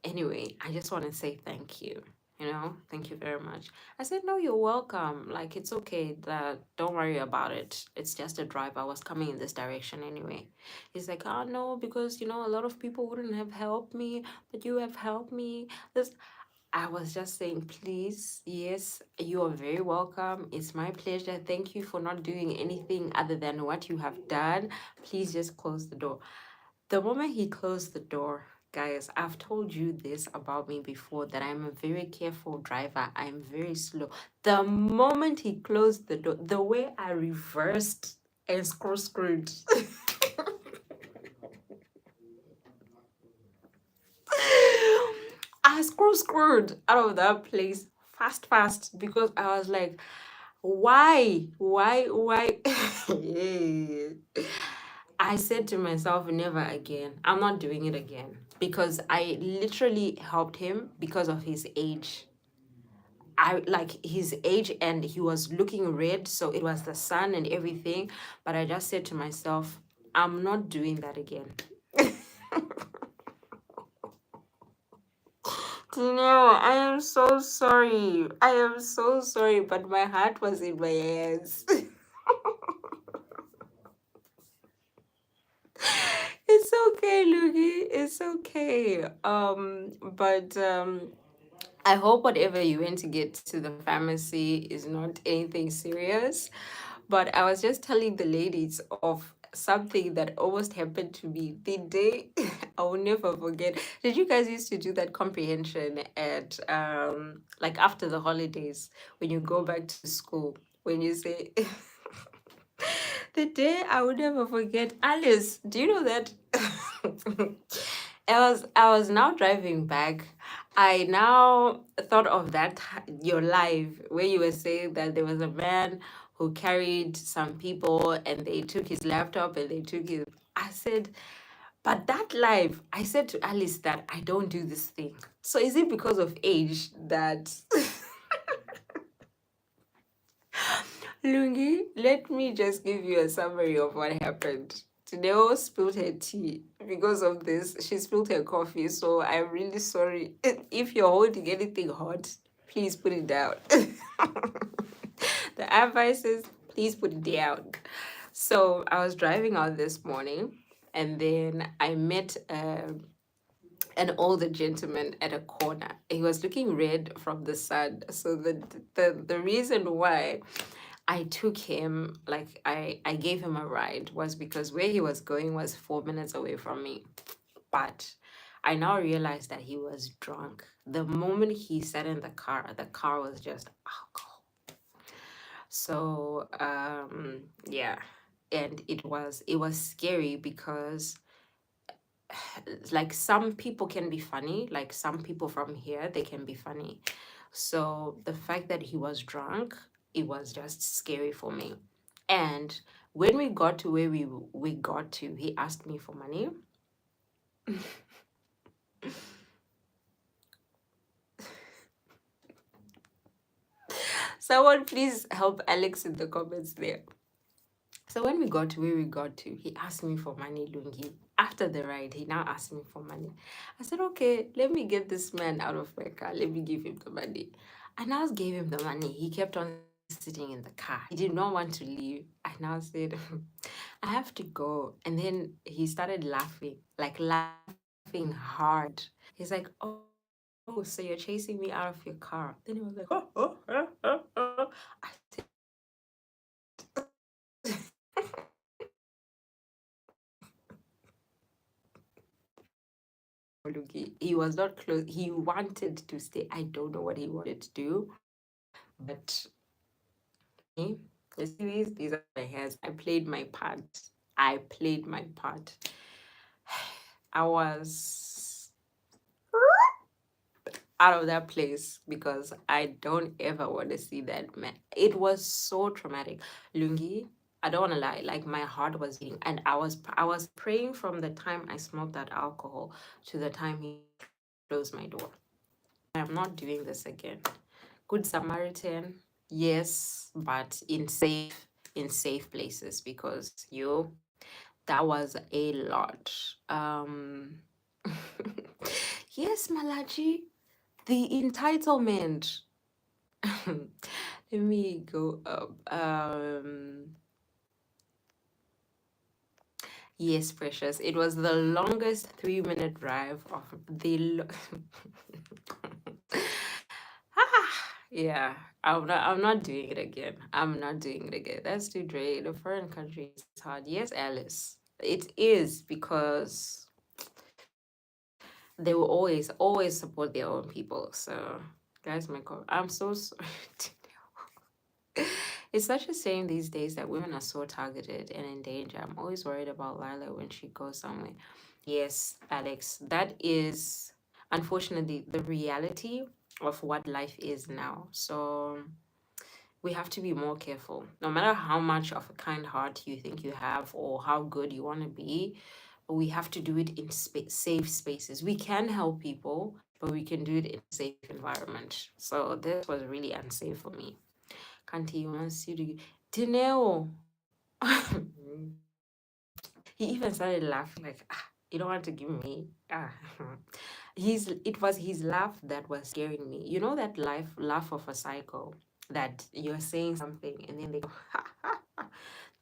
Anyway, I just want to say thank you. Thank you very much. I said, no, you're welcome. Like, it's okay. Don't worry about it. It's just a drive. I was coming in this direction anyway. He's like, oh, no, because, a lot of people wouldn't have helped me, but you have helped me. This, I was just saying, please, yes, you are very welcome. It's my pleasure. Thank you for not doing anything other than what you have done. Please just close the door. The moment he closed the door, guys, I've told you this about me before, that I'm a very careful driver. I'm very slow. The moment he closed the door, the way I reversed and screwed. I screwed out of that place fast because I was like, why? I said to myself, never again. I'm not doing it again because I literally helped him because of his age. I like his age and he was looking red, so it was the sun and everything. But I just said to myself, I'm not doing that again. No, I am so sorry. I am so sorry, but my heart was in my hands. It's okay, Lugie. It's okay. But I hope whatever you went to get to the pharmacy is not anything serious. But I was just telling the ladies of something that almost happened to me the day I will never forget. Did you guys used to do that comprehension at like after the holidays when you go back to school? When you say the day I will never forget, Alice, do you know that I was now driving back. I now thought of that your live where you were saying that there was a man who carried some people and they took his laptop and they took his. I said, but that live, I said to Alice that I don't do this thing. So is it because of age that Lungi, let me just give you a summary of what happened. Taneo spilled her tea because of this. She spilled her coffee, so I'm really sorry. If you're holding anything hot, please put it down. The advice is please put it down. So I was driving out this morning, and then I met an older gentleman at a corner. He was looking red from the sun. So the reason why I took him, like I gave him a ride, was because where he was going was 4 minutes away from me. But I now realized that he was drunk. The moment he sat in the car was just alcohol. So yeah. And it was scary because like some people can be funny, like some people from here, they can be funny. So the fact that he was drunk, it was just scary for me. And when we got to where we got to, he asked me for money. Someone please help Alex in the comments there. So when we got to where we got to, he asked me for money, Lungi. After the ride, he now asked me for money. I said, okay, let me get this man out of my car. Let me give him the money. I now gave him the money. He kept on sitting in the car. He did not want to leave. I now said, I have to go. And then he started laughing, like laughing hard. He's like, oh, so you're chasing me out of your car. Then he was like, oh. I said, Luki. He was not close. He wanted to stay. I don't know what he wanted to do, but me, you see these are my hands. I played my part. I played my part. I was out of that place because I don't ever want to see that man. It was so traumatic. Lungi, I don't want to lie, like my heart was beating, and I was praying from the time I smoked that alcohol to the time he closed my door. I'm not doing this again. Good Samaritan, yes, but in safe places because that was a lot. Yes, Malachi, the entitlement. Let me go up. Yes, precious. It was the longest 3-minute drive of yeah, I'm not doing it again. I'm not doing it again. That's too great. A foreign country is hard. Yes, Alice. It is because they will always support their own people. So guys, I'm so sorry. It's such a shame these days that women are so targeted and in danger. I'm always worried about Lila when she goes somewhere. Yes, Alex, that is unfortunately the reality of what life is now. So we have to be more careful. No matter how much of a kind heart you think you have or how good you want to be, we have to do it in safe spaces. We can help people, but we can do it in a safe environment. So this was really unsafe for me. Kanti wants you to Dineo. He even started laughing like, you don't want to give me. It was his laugh that was scaring me. You know that laugh of a psycho that you're saying something and then they go,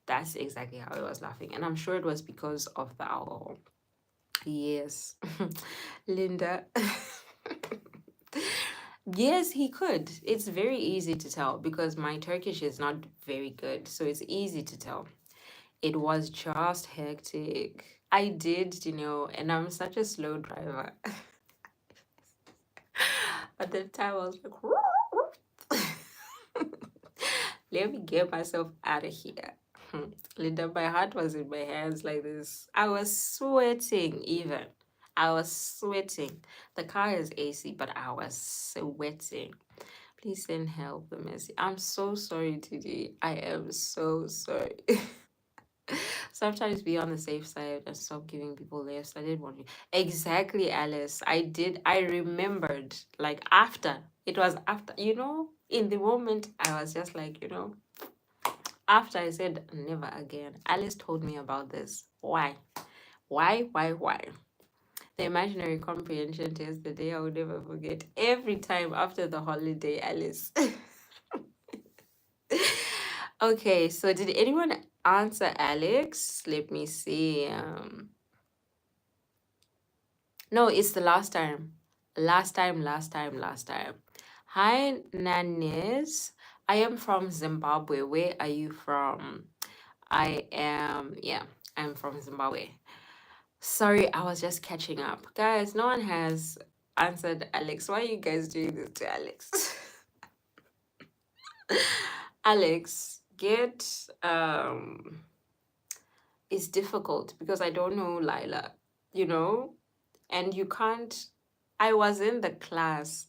that's exactly how I was laughing. And I'm sure it was because of the alcohol. Yes. Linda. Yes, he could. It's very easy to tell because my Turkish is not very good. So it's easy to tell. It was just hectic. I did, and I'm such a slow driver. At the time, I was like, let me get myself out of here. Linda, my heart was in my hands like this. I was sweating, even. I was sweating. The car is AC, but I was sweating. Please send help, the mercy. I'm so sorry today. I am so sorry. Sometimes be on the safe side and stop giving people lifts. I did want to. Exactly, Alice. I remembered, like, after. It was after, in the moment, I was just like, after I said never again, Alice told me about this. Why? Why? The imaginary comprehension test, the day I would never forget. Every time after the holiday, Alice. Okay, so did anyone answer Alex? Let me see. No, it's the last time. Last time. Hi, Nanis. I am from Zimbabwe. Where are you from? I'm from Zimbabwe. Sorry, I was just catching up. Guys, no one has answered Alex. Why are you guys doing this to Alex? Alex, it's difficult because I don't know Lila, you know, and you can't. I was in the class,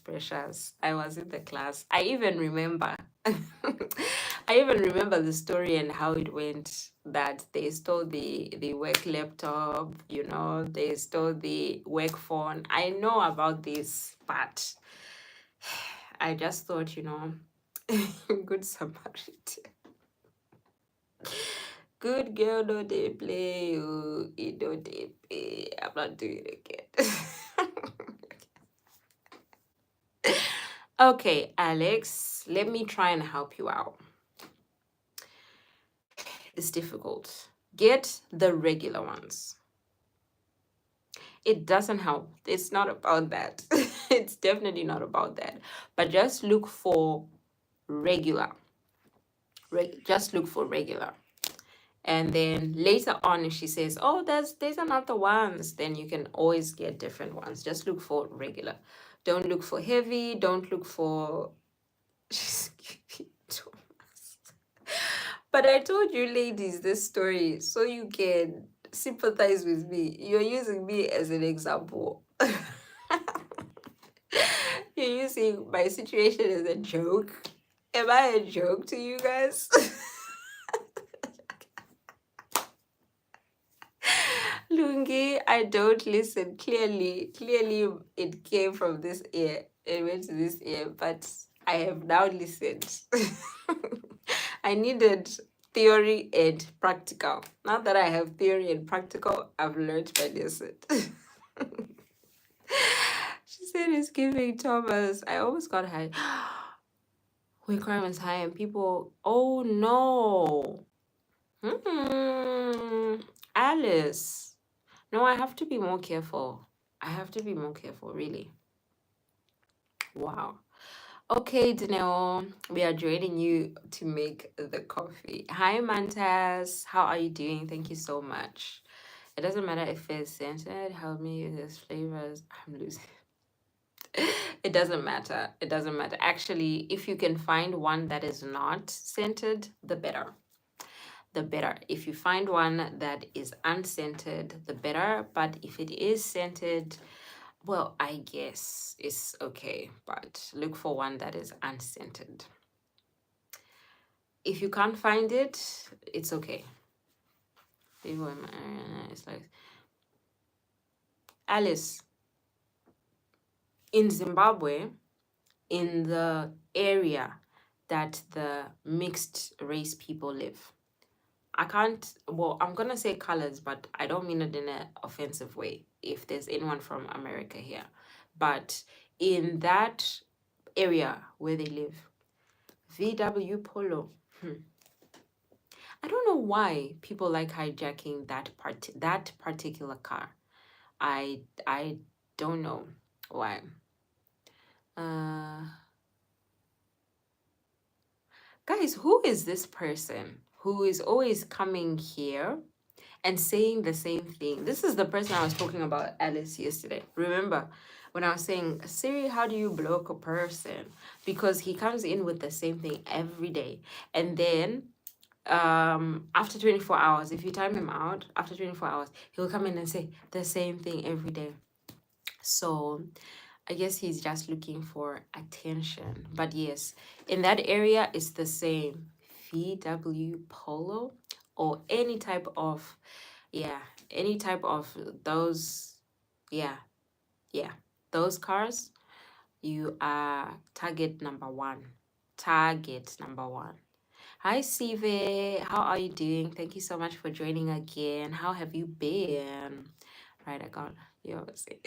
precious. I was in the class. I even remember. I even remember the story and how it went. That they stole the work laptop, they stole the work phone. I know about this, but I just thought, good Samaritan. Good girl, no they play. Oh, it don't they play. I'm not doing it again. Okay, Alex, let me try and help you out. It's difficult. Get the regular ones. It doesn't help. It's not about that. It's definitely not about that. But just look for regular. Just look for regular. And then later on, if she says, oh, there's another ones, then you can always get different ones. Just look for regular. Don't look for heavy. Don't look for... She's giving too much. But I told you ladies this story so you can sympathize with me. You're using me as an example. You're using my situation as a joke. Am I a joke to you guys? Lungi, I don't listen. Clearly, it came from this ear. It went to this ear, but I have now listened. I needed theory and practical. Now that I have theory and practical, I've learned my lesson. She said it's giving Thomas. I almost got high. When crime was high and people, oh no. Alice. No, I have to be more careful. I have to be more careful, really. Wow. Okay, Danelle, we are joining you to make the coffee. Hi, Mantas. How are you doing? Thank you so much. It doesn't matter if it's scented. Help me with these flavors. I'm losing. It doesn't matter. It doesn't matter. Actually, if you can find one that is not scented, the better. The better. If you find one that is unscented, the better. But if it is scented, well, I guess it's okay. But look for one that is unscented. If you can't find it, it's okay. It's like Alice in Zimbabwe, in the area that the mixed race people live. I can't, well, I'm gonna say colors, but I don't mean it in an offensive way if there's anyone from America here. But in that area where they live, VW Polo. I don't know why people like hijacking that particular car. I don't know why. Guys, who is this person who is always coming here and saying the same thing? This is the person I was talking about, Alice, yesterday. Remember when I was saying, Siri, how do you block a person? Because he comes in with the same thing every day. And then after 24 hours, if you time him out, after 24 hours, he'll come in and say the same thing every day. So I guess he's just looking for attention. But yes, in that area, it's the same. VW Polo or any type of, any type of those, yeah, those cars, you are target number one. Target number one. Hi, Sive. How are you doing? Thank you so much for joining again. How have you been? Right, I got you. Obviously.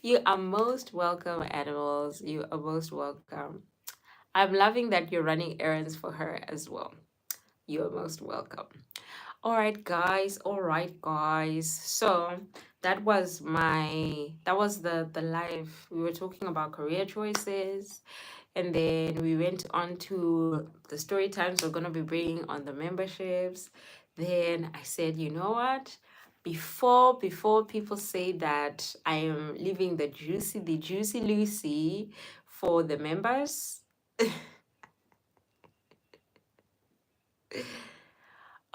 You are most welcome, animals. You are most welcome. I'm loving that you're running errands for her as well. You are most welcome. All right, guys. All right, guys. So that was the live. We were talking about career choices, and then we went on to the story times we're gonna be bringing on the memberships. Then I said, you know what? Before people say that I am leaving the juicy Lucy for the members.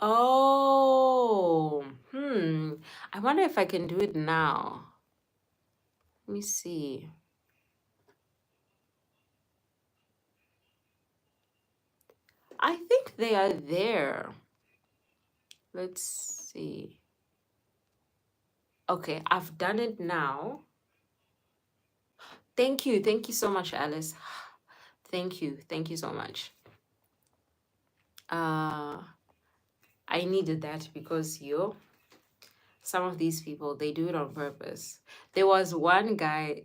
Oh, I wonder if I can do it now. Let me see. I think they are there. Let's see. Okay, I've done it now. Thank you. Thank you so much, Alice. Thank you. Thank you so much. I needed that because some of these people, they do it on purpose. There was one guy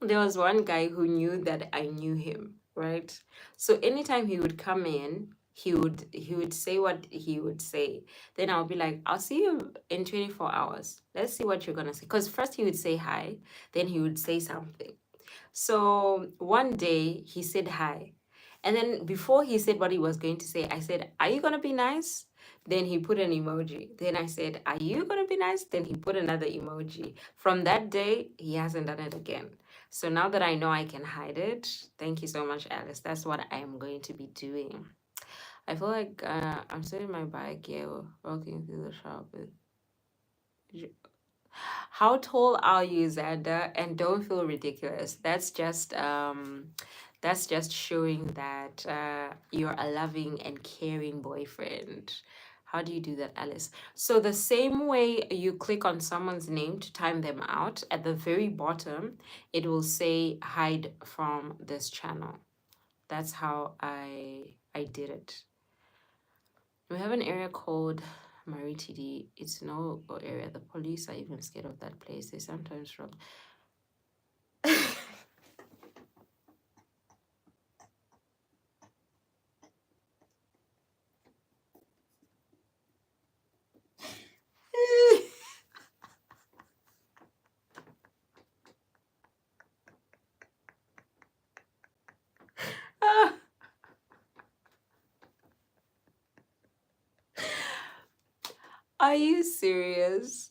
there was one guy who knew that I knew him, right? So anytime he would come in, he would say what he would say. Then I'll be like, I'll see you in 24 hours. Let's see what you're gonna say. Because first he would say hi, then he would say something. So one day he said hi. And then before he said what he was going to say, I said, are you gonna be nice? Then he put an emoji. Then I said, are you gonna be nice? Then he put another emoji. From that day, he hasn't done it again. So now that I know I can hide it, thank you so much, Alice. That's what I am going to be doing. I feel like I'm sitting my bike here, walking through the shop. How tall are you, Xander? And don't feel ridiculous. That's just showing that you're a loving and caring boyfriend. How do you do that, Alice? So the same way you click on someone's name to time them out, at the very bottom, it will say hide from this channel. That's how I did it. We have an area called Marie TD. It's no area. The police are even scared of that place. They sometimes rob. Are you serious?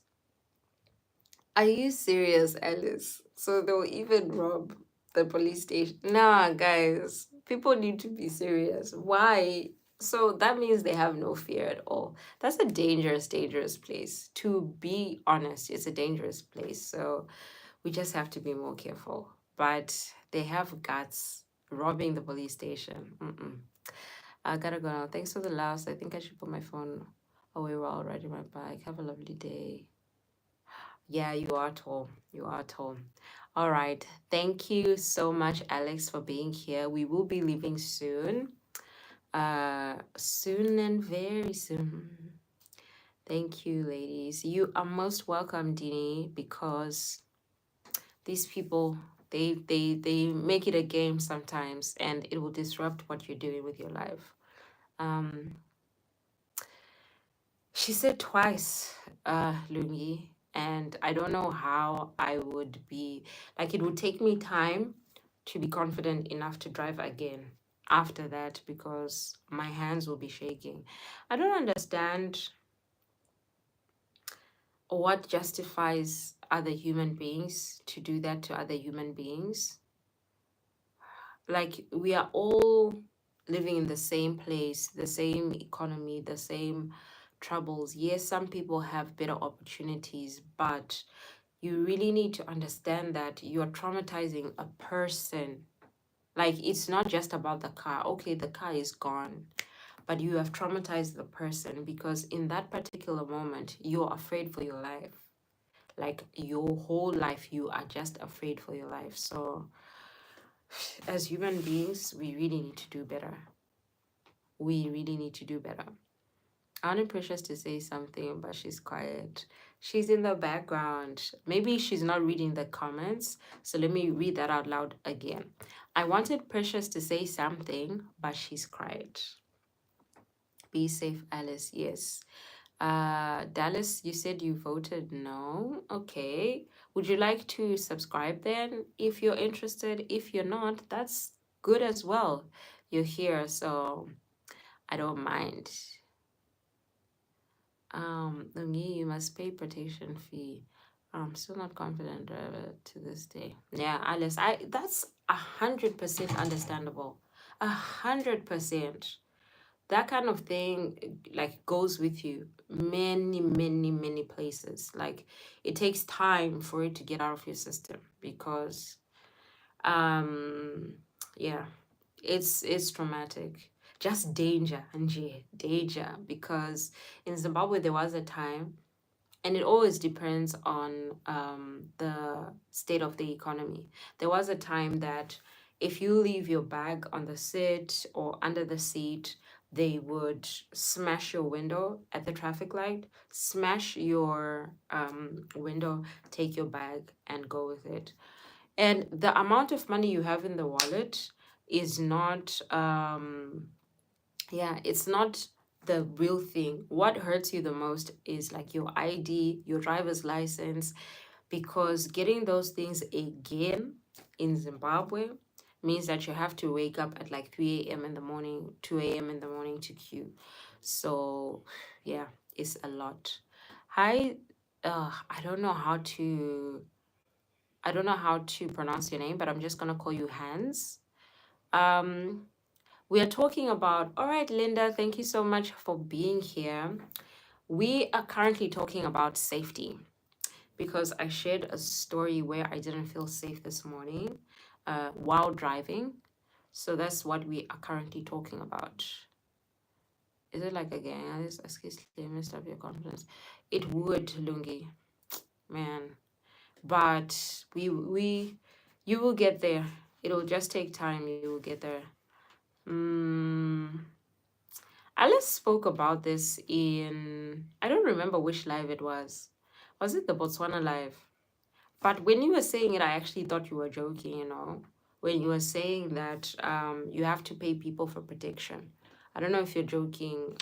Are you serious, Alice? So they'll even rob the police station. Nah, guys, people need to be serious. Why? So that means they have no fear at all. That's a dangerous, dangerous place. To be honest, it's a dangerous place. So we just have to be more careful. But they have guts robbing the police station. Mm-mm. I gotta go now. Thanks for the laughs. I think I should put my phone away while riding my bike. Have a lovely day. Yeah, you are tall. You are tall. All right. Thank you so much, Alex, for being here. We will be leaving soon. Soon and very soon. Thank you, ladies. You are most welcome, Dini, because these people they make it a game sometimes and it will disrupt what you're doing with your life. Um She said twice, Lungi, and I don't know how I would be like it would take me time to be confident enough to drive again after that because my hands will be shaking. I don't understand what justifies other human beings to do that to other human beings. Like we are all living in the same place, the same economy, the same troubles. Yes, some people have better opportunities, but you really need to understand that you're traumatizing a person. Like it's not just about the car. Okay, the car is gone, but you have traumatized the person because in that particular moment, you're afraid for your life. Like your whole life, you are just afraid for your life. So as human beings, we really need to do better. We really need to do better. I wanted Precious to say something, but she's quiet. She's in the background. Maybe she's not reading the comments. So let me read that out loud again. I wanted Precious to say something, but she's quiet. Be safe, Alice. Yes. Dallas, you said you voted no. Okay. Would you like to subscribe then if you're interested? If you're not, that's good as well. You're here, so I don't mind. Lungi, you must pay protection fee. I'm still not confident driver to this day. Yeah, Alice, that's 100% understandable. 100%. That kind of thing like goes with you many, many, many places. Like it takes time for it to get out of your system because um yeah, it's traumatic. Just danger, Angie, danger. Because in Zimbabwe there was a time, and it always depends on the state of the economy. There was a time that if you leave your bag on the seat or under the seat, they would smash your window at the traffic light, smash your window, take your bag, and go with it. And the amount of money you have in the wallet is not yeah, it's not the real thing. What hurts you the most is like your ID, your driver's license, because getting those things again in Zimbabwe means that you have to wake up at like 3 a.m. in the morning, 2 a.m. in the morning to queue. So yeah, it's a lot. I don't know how to I don't know how to pronounce your name, but I'm just gonna call you Hans. Um, we are talking about, all right, Linda, thank you so much for being here. We are currently talking about safety because I shared a story where I didn't feel safe this morning while driving. So that's what we are currently talking about. Is it like a gang? This excuse messed up your confidence. It would, Lungi, man. But you will get there. It'll just take time. You will get there. Mm, Alice spoke about this in, I don't remember which live it was. Was it the Botswana live? But when you were saying it, I actually thought you were joking, you know, when you were saying that you have to pay people for protection. I don't know if you're joking,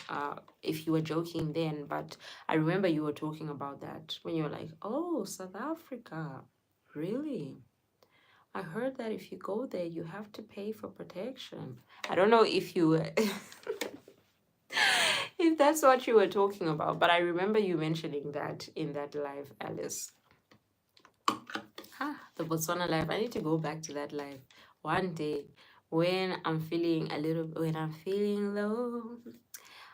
if you were joking then, but I remember you were talking about that when you were like, oh, South Africa, really? I heard that if you go there, you have to pay for protection. I don't know if you were if that's what you were talking about, but I remember you mentioning that in that live, Alice. The Botswana live. I need to go back to that live one day when I'm feeling when I'm feeling low.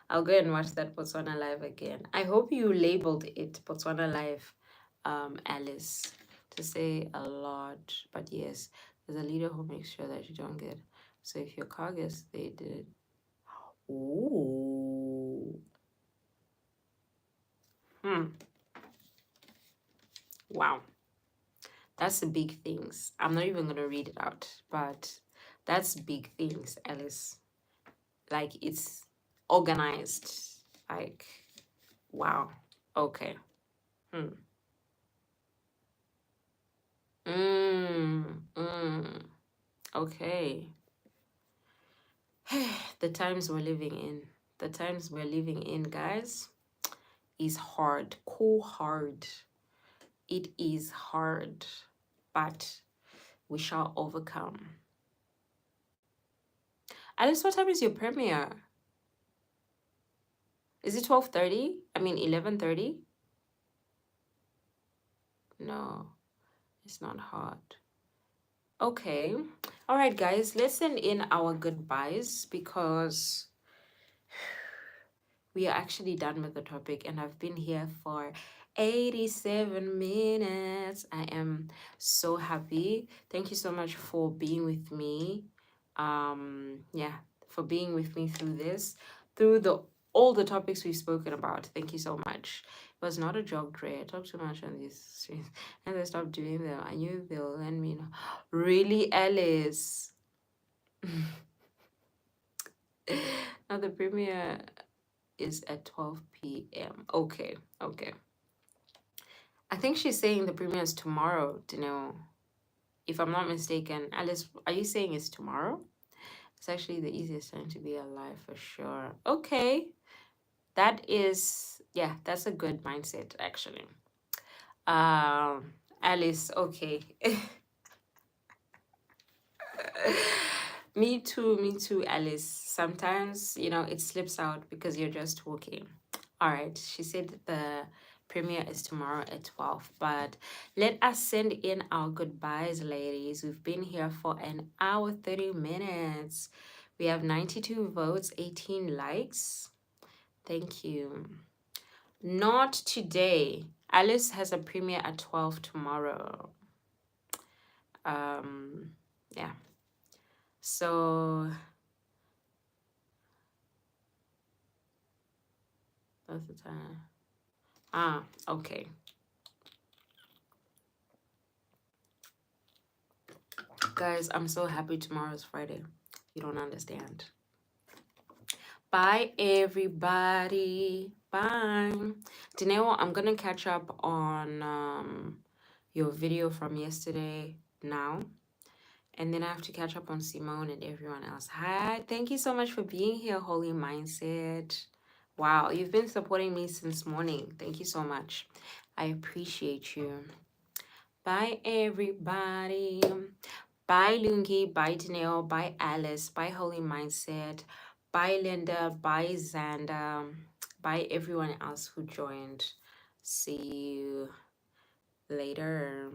I'll go and watch that Botswana live again. I hope you labeled it Botswana live, Alice, to say a lot. But yes, there's a leader who makes sure that you don't get. So if your car gets, they did. Ooh. Wow. That's the big things. I'm not even gonna read it out, but that's big things, Alice. Like it's organized. Like, wow. Okay. Hmm. Mm. Okay. The times we're living in. The times we're living in, guys, is hard. Cool hard. It is hard. But we shall overcome. Alice, what time is your premiere? Is it 12:30? I mean 11:30? No, it's not hard. Okay. All right, guys, let's send in our goodbyes because we are actually done with the topic and I've been here for 87 minutes. I am so happy. Thank you so much for being with me. Yeah, for being with me through this, through the all the topics we've spoken about. Thank you so much. It was not a joke, Dre. I talk too much on these streams and they stopped doing them. I knew they'll let me know. Really, Alice? Now the premiere is at 12 p.m. Okay, okay. I think she's saying the premiere is tomorrow, you know, if I'm not mistaken. Alice, are you saying it's tomorrow? It's actually the easiest time to be alive for sure. Okay. That is, yeah, that's a good mindset actually. Alice, okay. Me too, Alice. Sometimes, you know, it slips out because you're just walking. All right, she said the premiere is tomorrow at 12, but let us send in our goodbyes, ladies. We've been here for an hour, 30 minutes. We have 92 votes, 18 likes. Thank you. Not today. Alice has a premiere at 12 tomorrow. Yeah. So that's the time. Okay. Guys, I'm so happy tomorrow's Friday. You don't understand. Bye, everybody. Bye. Dineo, I'm going to catch up on your video from yesterday now. And then I have to catch up on Simone and everyone else. Hi, thank you so much for being here, Holy Mindset. Wow, you've been supporting me since morning. Thank you so much. I appreciate you. Bye, everybody. Bye, Lungi. Bye, Danelle. Bye, Alice. Bye, Holy Mindset. Bye, Linda. Bye, Xanda. Bye, everyone else who joined. See you later.